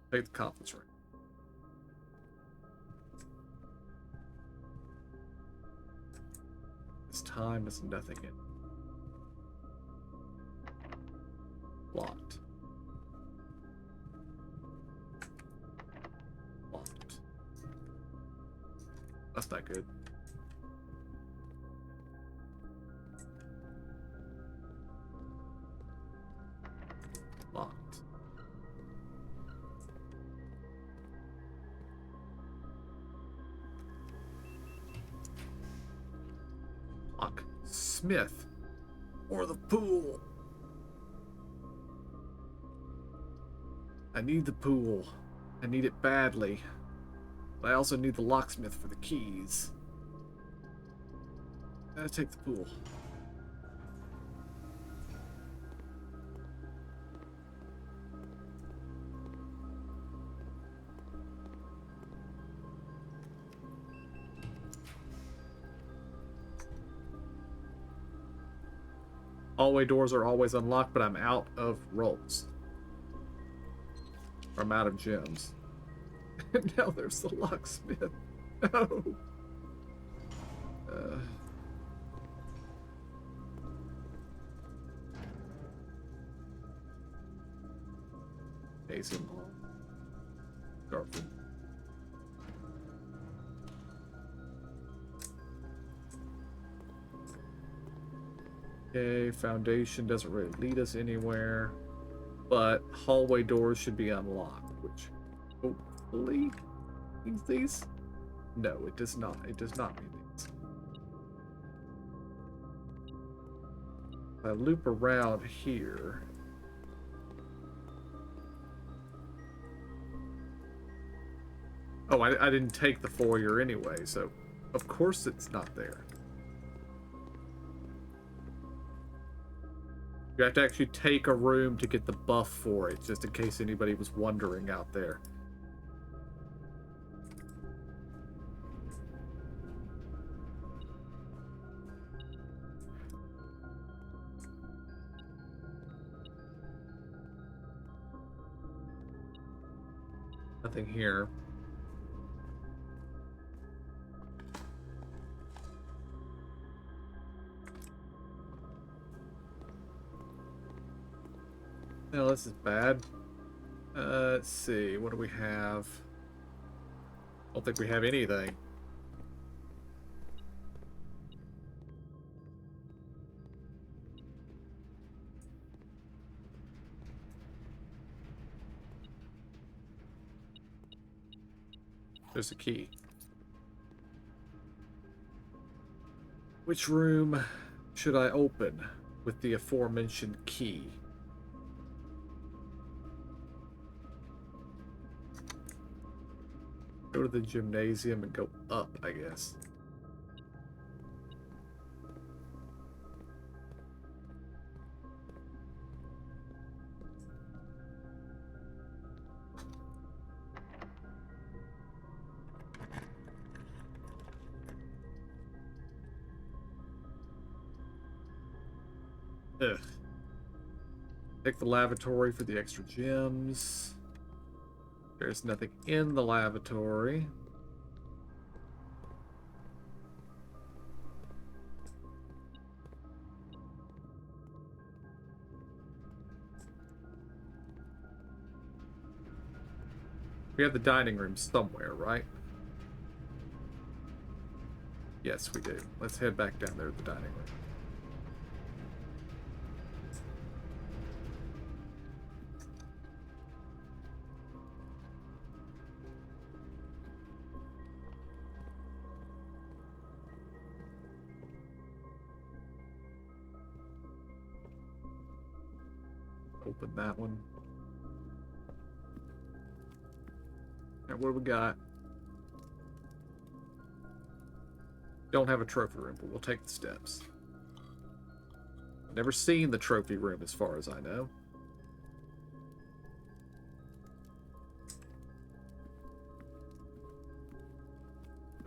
Take the conference room. This time is nothing in. Locked. Locked. That's not good. Locked. Lock. Smith. Or the pool. I need the pool. I need it badly. But I also need the locksmith for the keys. Gotta take the pool. Hallway doors are always unlocked, but I'm out of rolls. Or I'm out of gems. And now there's the locksmith. No. Mason Hall. Garfield. Okay, foundation doesn't really lead us anywhere. But hallway doors should be unlocked, which hopefully means these. No, it does not. It does not mean these. If I loop around here. Oh, I didn't take the foyer anyway, so of course it's not there. You have to actually take a room to get the buff for it, just in case anybody was wondering out there. Nothing here. No, this is bad. Let's see. What do we have? I don't think we have anything. There's a key. Which room should I open with the aforementioned key? Go to the gymnasium and go up, I guess. Ugh. Take the lavatory for the extra gems. There's nothing in the lavatory. We have the dining room somewhere, right? Yes, we do. Let's head back down there to the dining room. Open that one. And what do we got? Don't have a trophy room, but we'll take the steps. I've never seen the trophy room as far as I know.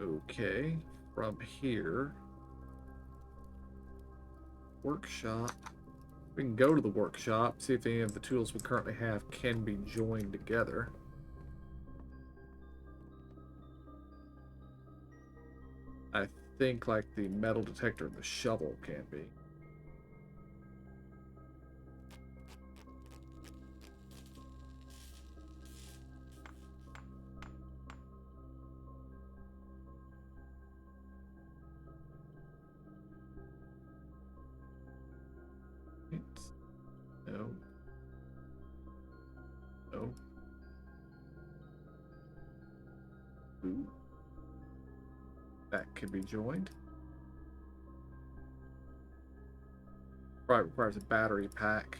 Okay, from here, workshop. We can go to the workshop, see if any of the tools we currently have can be joined together. I think like the metal detector and the shovel can be. No. No. Ooh. That could be joined. Probably requires a battery pack.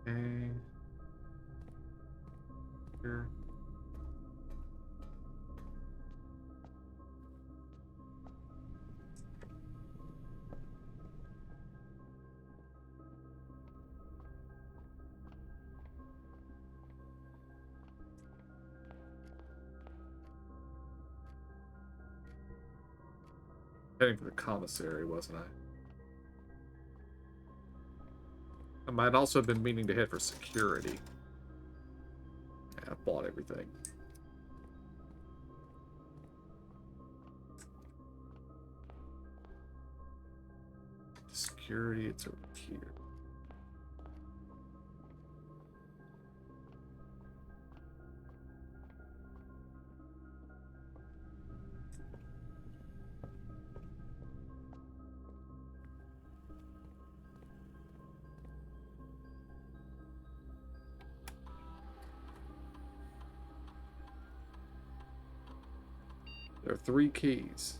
Okay. Here. Heading for the commissary, wasn't I? I might also have been meaning to head for security. Yeah, I bought everything. Security, it's over here. There are 3 keys.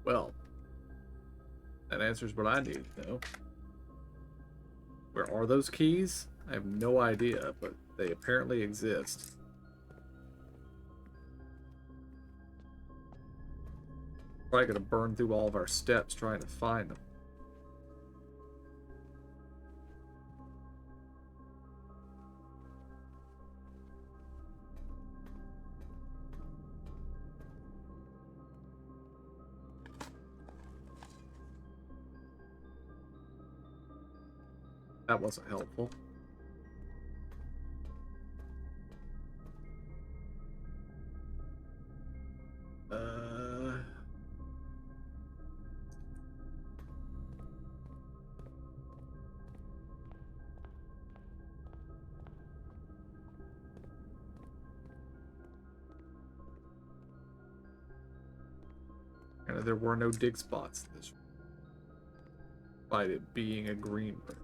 Well, that answers what I need to know. Where are those keys? I have no idea, but they apparently exist. Probably gonna burn through all of our steps trying to find them. That wasn't helpful. There were no dig spots in this room, despite it being a green room.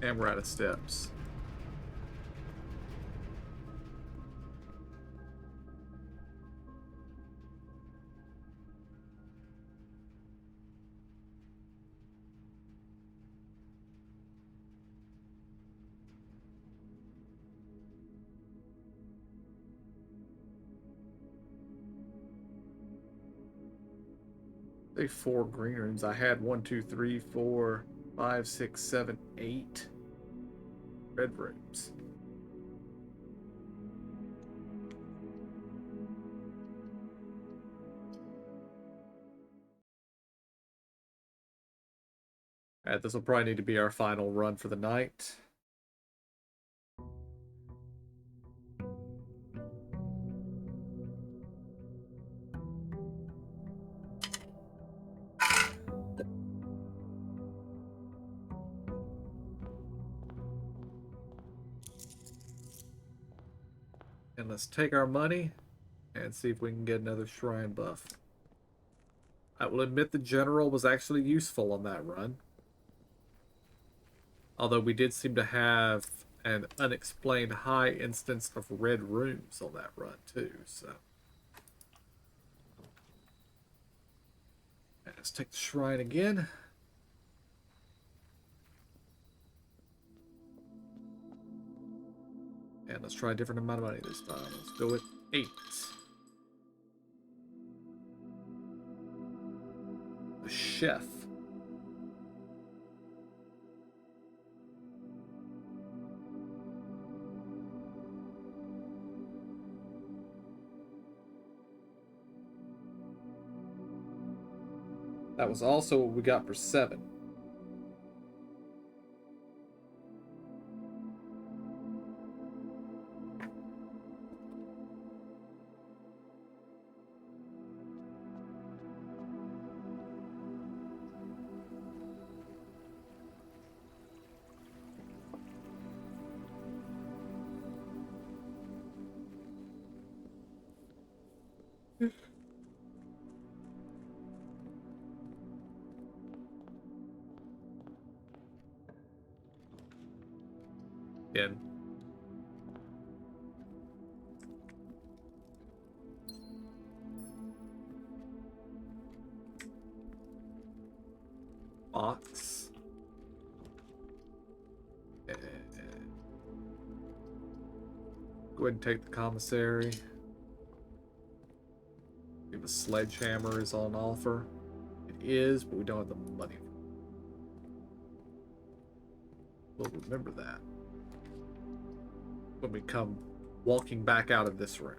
And we're out of steps. they 4 green rooms? I had 1, 2, 3, 4, 5, 6, 7, 8 red rooms. Alright, this will probably need to be our final run for the night. And let's take our money and see if we can get another shrine buff. I will admit the general was actually useful on that run. Although we did seem to have an unexplained high instance of red rooms on that run too, so. And let's take the shrine again. And let's try a different amount of money this time. Let's go with 8. The chef. That was also what we got for 7. Again. Box. Go ahead and take the commissary. If a sledgehammer is on offer. It is, but we don't have the money. We'll remember that when we come walking back out of this room.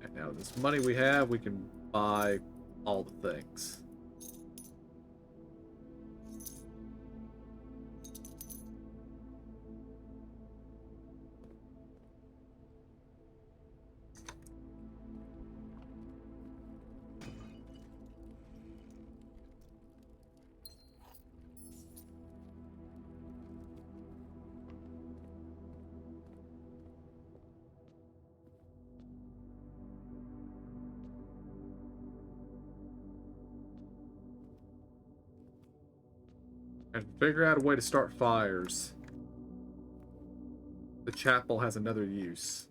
And now this money we have, we can buy all the things. And figure out a way to start fires. The chapel has another use.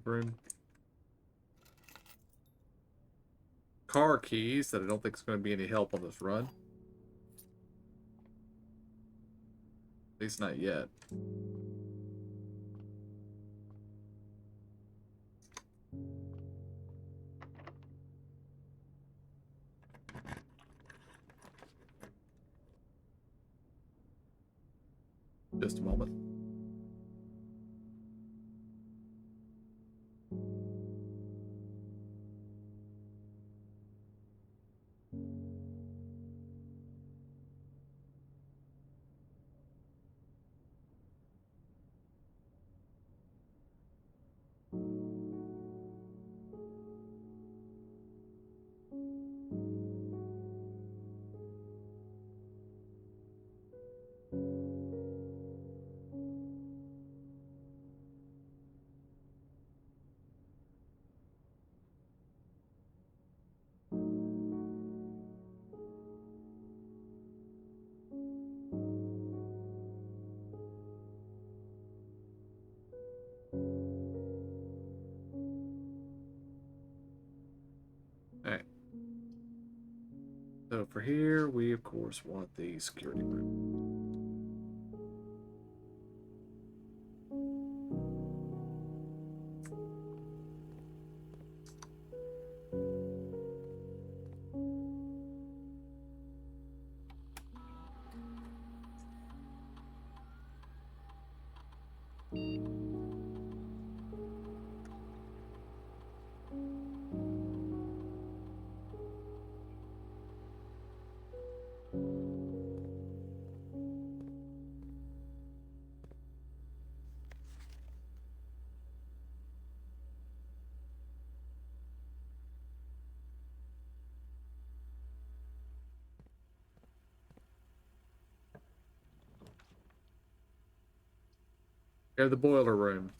Room. Car keys that I don't think is going to be any help on this run. At least not yet. Just a moment. Alright. So for here, we of course want the security room. Here's the boiler room.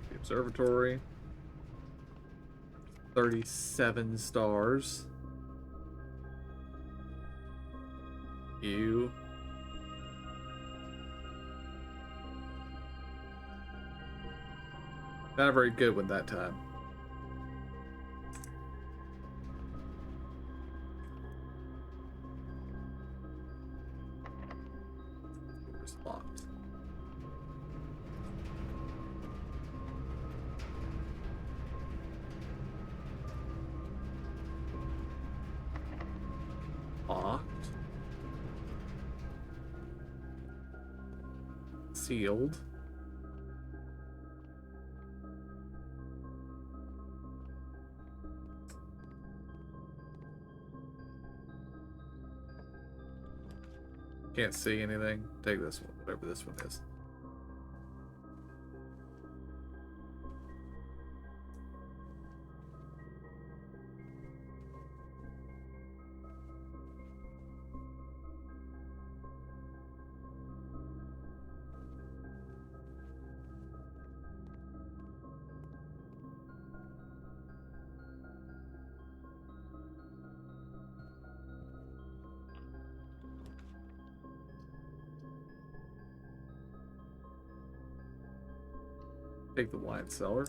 The observatory. 37 stars. You. Not a very good one that time. Door's locked. Locked. Sealed. Can't see anything. Take this one, whatever this one is. Take the wine cellar.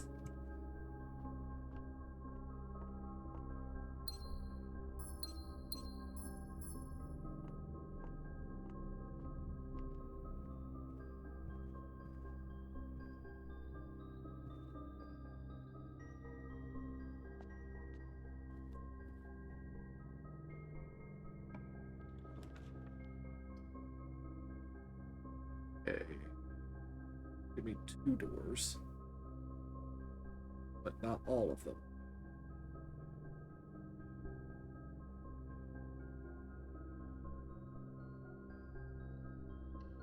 Okay. Give me 2 doors. But not all of them.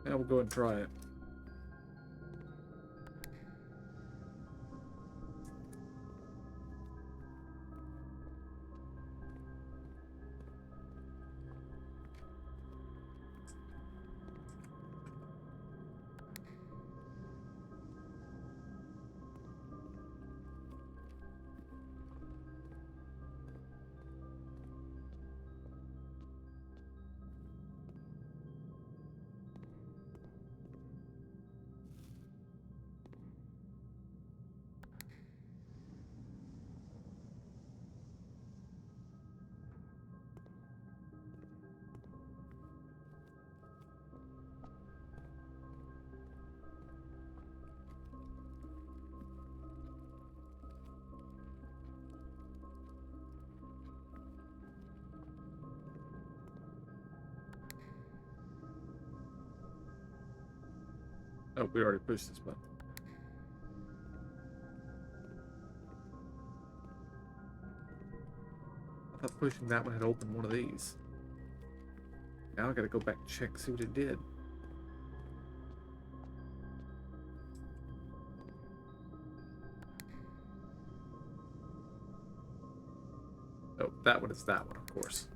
Now we'll go ahead and try it. Oh, we already pushed this button. I thought pushing that one had opened one of these. Now I gotta go back and check, see what it did. Oh. That one is that one, of course.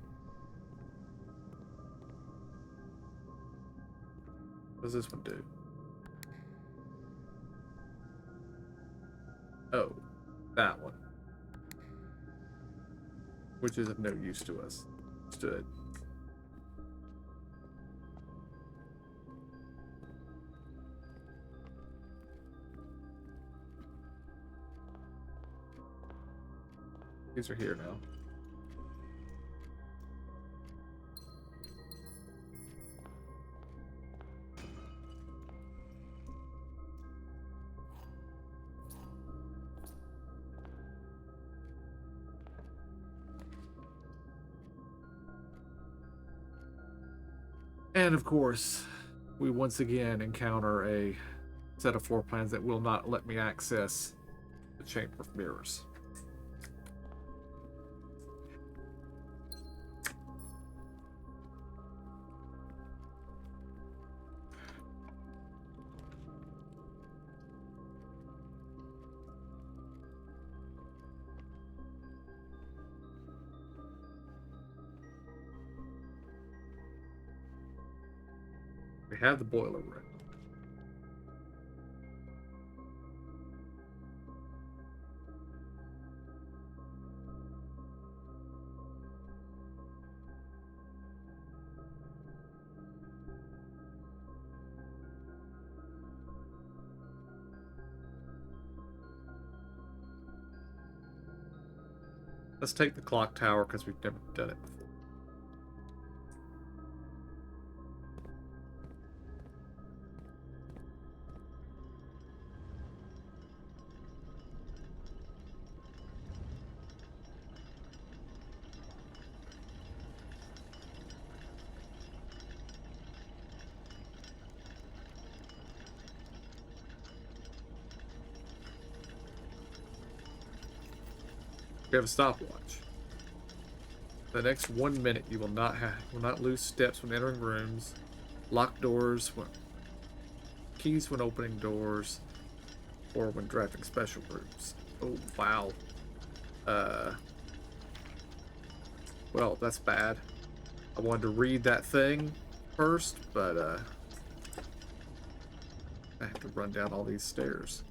What does this one do? Oh, that one. Which is of no use to us. Stood. These are here now. And of course, we once again encounter a set of floor plans that will not let me access the Chamber of Mirrors. We have the boiler room. Let's take the clock tower because we've never done it before. We have a stopwatch. The next 1 minute, you will not lose steps when entering rooms, lock doors, keys when opening doors, or when drafting special rooms. Oh wow. Well, that's bad. I wanted to read that thing first, but I have to run down all these stairs.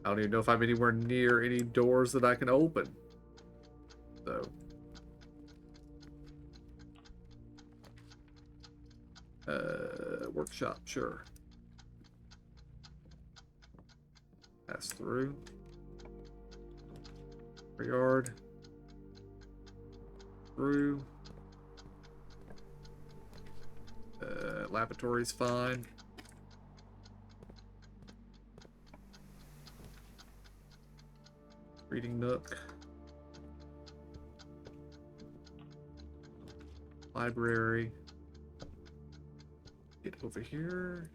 I don't even know if I'm anywhere near any doors that I can open. So. Workshop, sure. Pass through. Yard. Through. Laboratory's fine. Reading nook. Library. Get over here.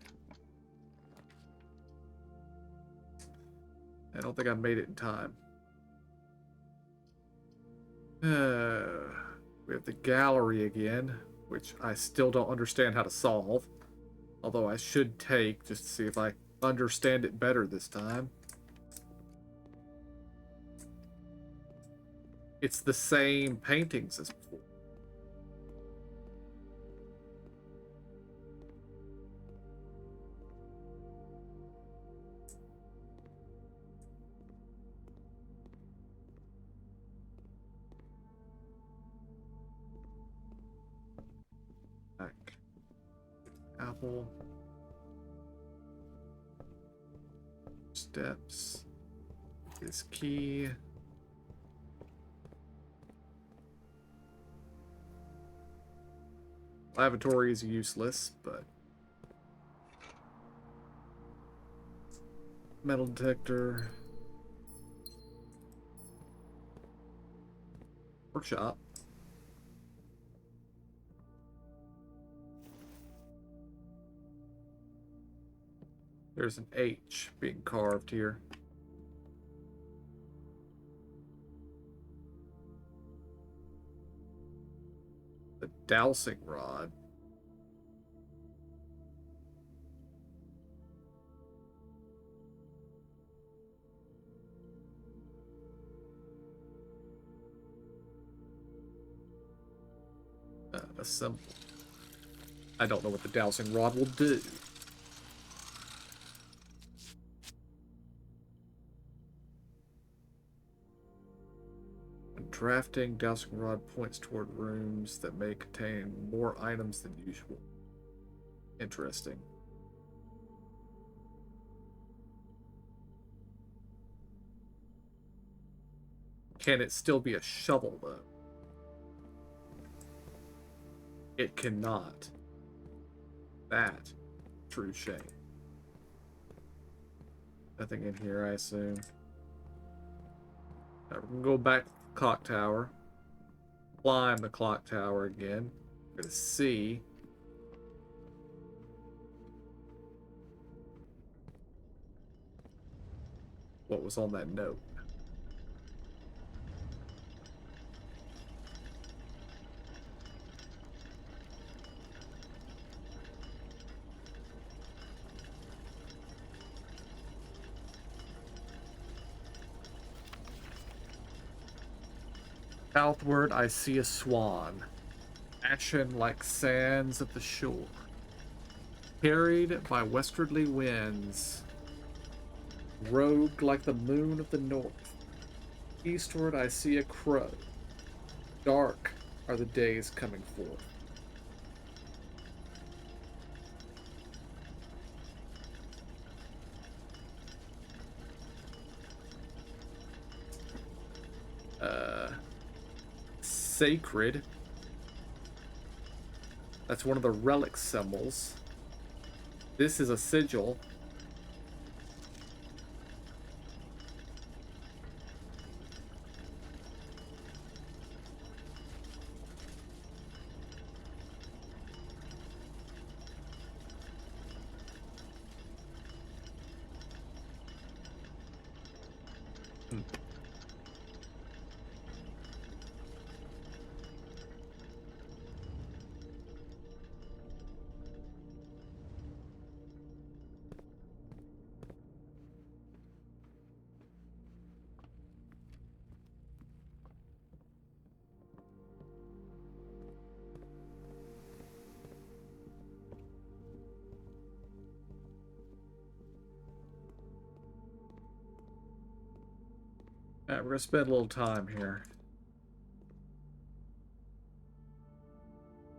I don't think I made it in time. We have the gallery again, which I still don't understand how to solve. Although I should take just to see if I understand it better this time. It's the same paintings as before. Back. Apple. Steps. This key. Lavatory is useless, but metal detector. Workshop. There's an H being carved here. The dowsing rod. assemble. I don't know what the dowsing rod will do. When drafting, dowsing rod points toward rooms that may contain more items than usual. Interesting. Can it still be a shovel, though? It cannot. That, true shame. Nothing in here, I assume. Now we're gonna go back to the clock tower. Climb the clock tower again. We're gonna see. What was on that note. Southward, I see a swan, ashen like sands of the shore, carried by westwardly winds, robed like the moon of the north. Eastward, I see a crow. Dark are the days coming forth. Sacred. That's one of the relic symbols. This is a sigil. Alright, we're gonna spend a little time here.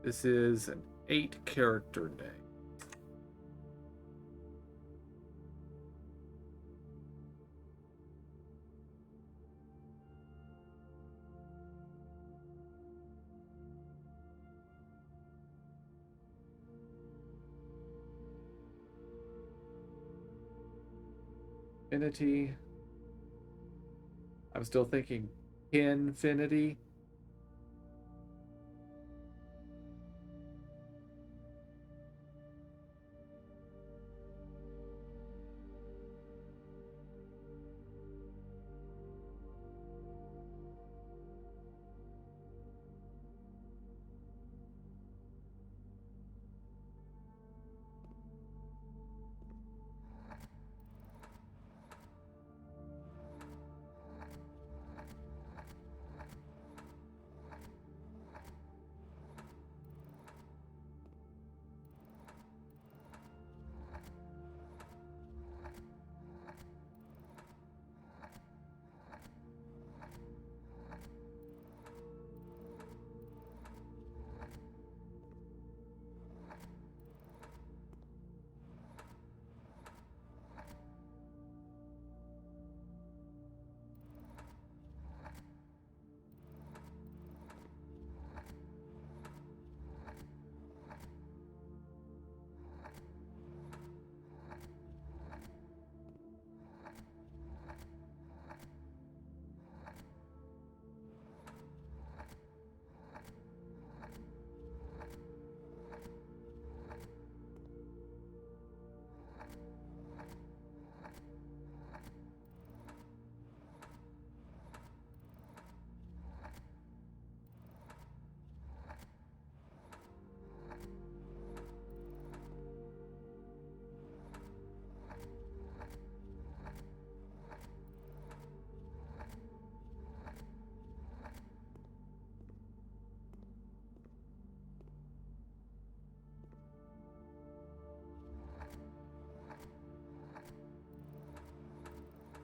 This is an 8-character name. Infinity. I'm still thinking Infinity.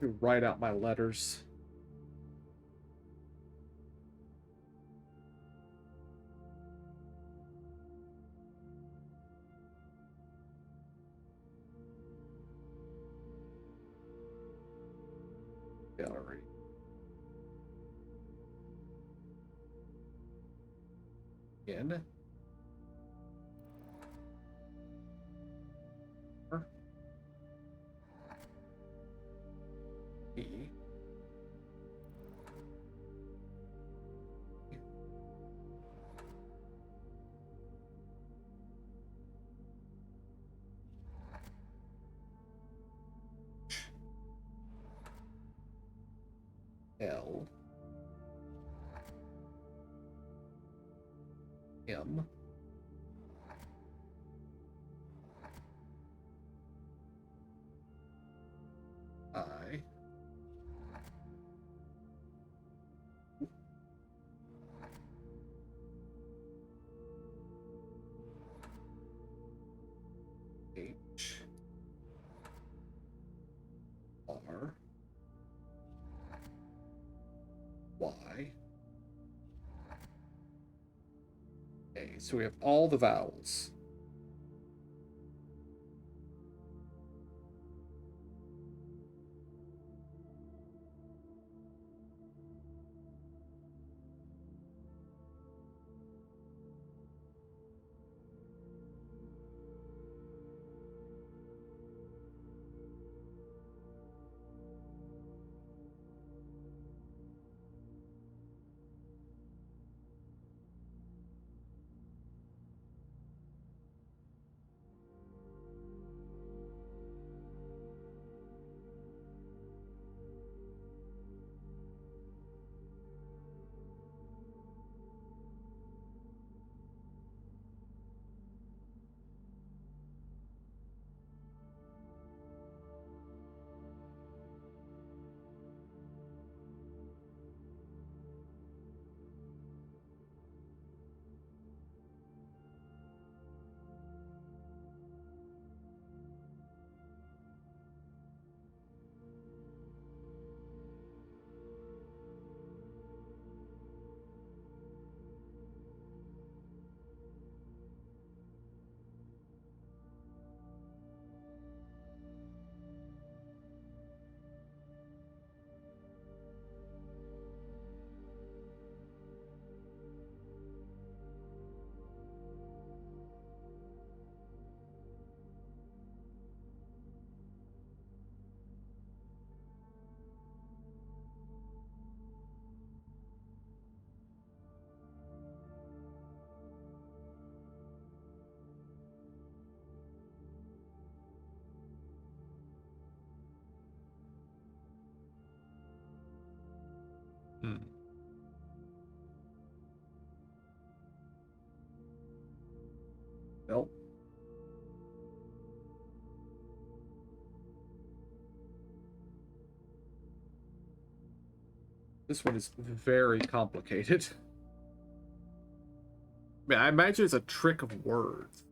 Write out my letters. Gallery. In. E. L. M. I. H. R. Y. A. So we have all the vowels. Nope. This one is very complicated. I mean, I imagine it's a trick of words.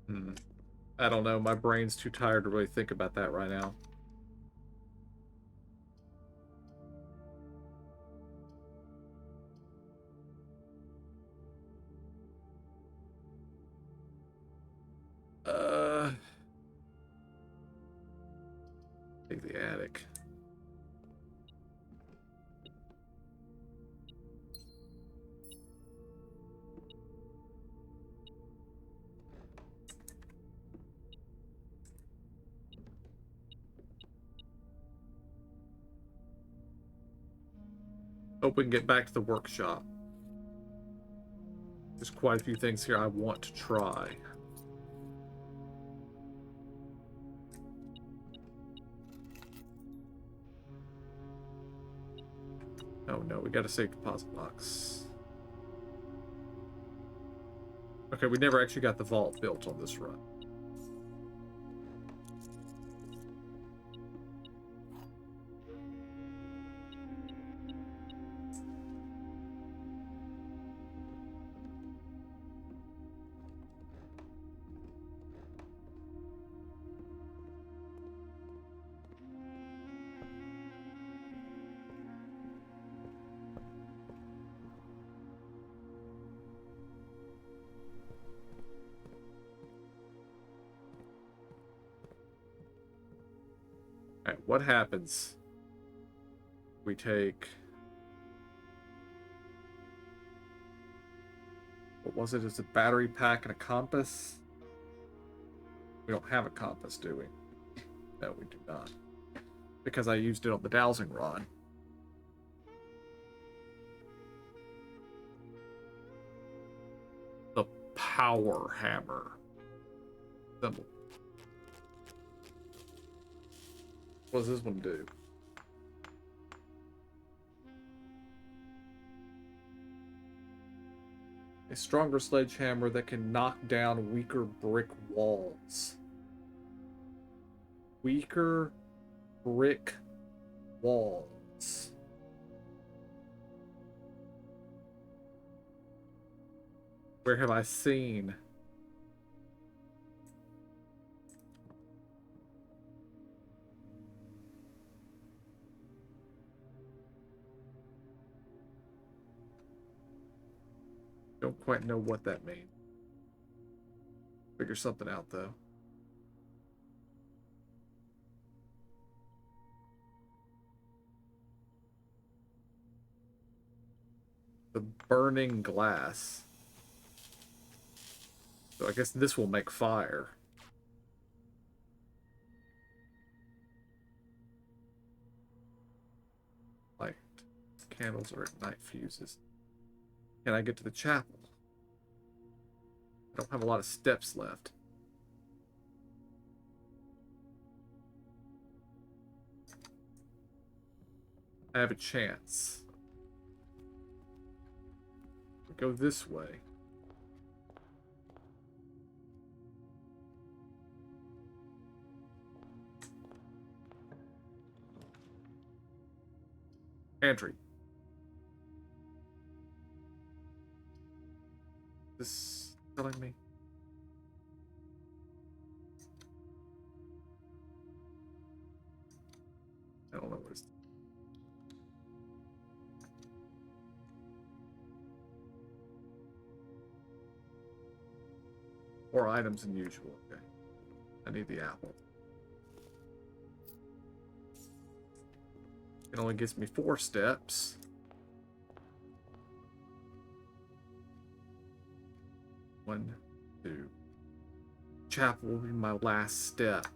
Hmm. I don't know. My brain's too tired to really think about that right now. Uh, take the attic. Hope we can get back to the workshop. There's quite a few things here I want to try. Oh no, we got a safe deposit box. Okay, we never actually got the vault built on this run. Alright, what happens? We take... What was it? Is a battery pack and a compass? We don't have a compass, do we? No, we do not. Because I used it on the dowsing rod. The power hammer. Symbol. What does this one do? A stronger sledgehammer that can knock down weaker brick walls. Weaker brick walls. Where have I seen? Don't quite know what that means. Figure something out, though. The burning glass. So I guess this will make fire. Light candles or ignite fuses. Can I get to the chapel? I don't have a lot of steps left. I have a chance. We go this way. Pantry. This telling me? I don't know what it's. More items than usual. Okay. I need the apple. It only gives me 4 steps. One, two. Chapel will be my last step.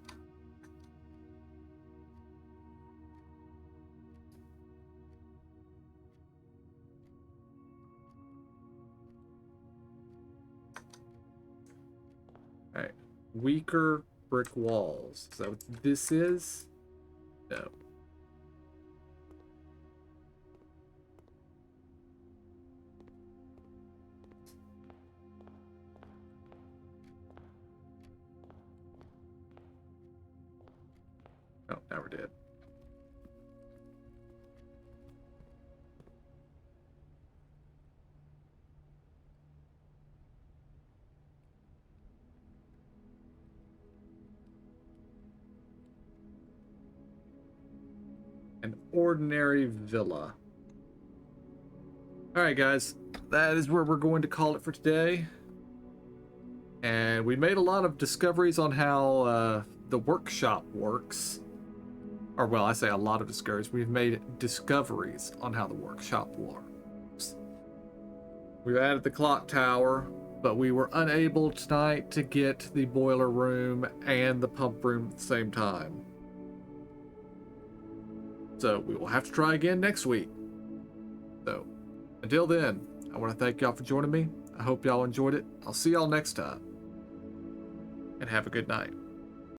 Alright. Weaker brick walls. Is that what this is? No. Oh, now we're dead. An ordinary villa. Alright guys, that is where we're going to call it for today. And we made a lot of discoveries on how the workshop works. Or well, I say a lot of discoveries. We've made discoveries on how the workshop works. We've added the clock tower, but we were unable tonight to get the boiler room and the pump room at the same time. So we will have to try again next week. So until then, I want to thank y'all for joining me. I hope y'all enjoyed it. I'll see y'all next time. And have a good night.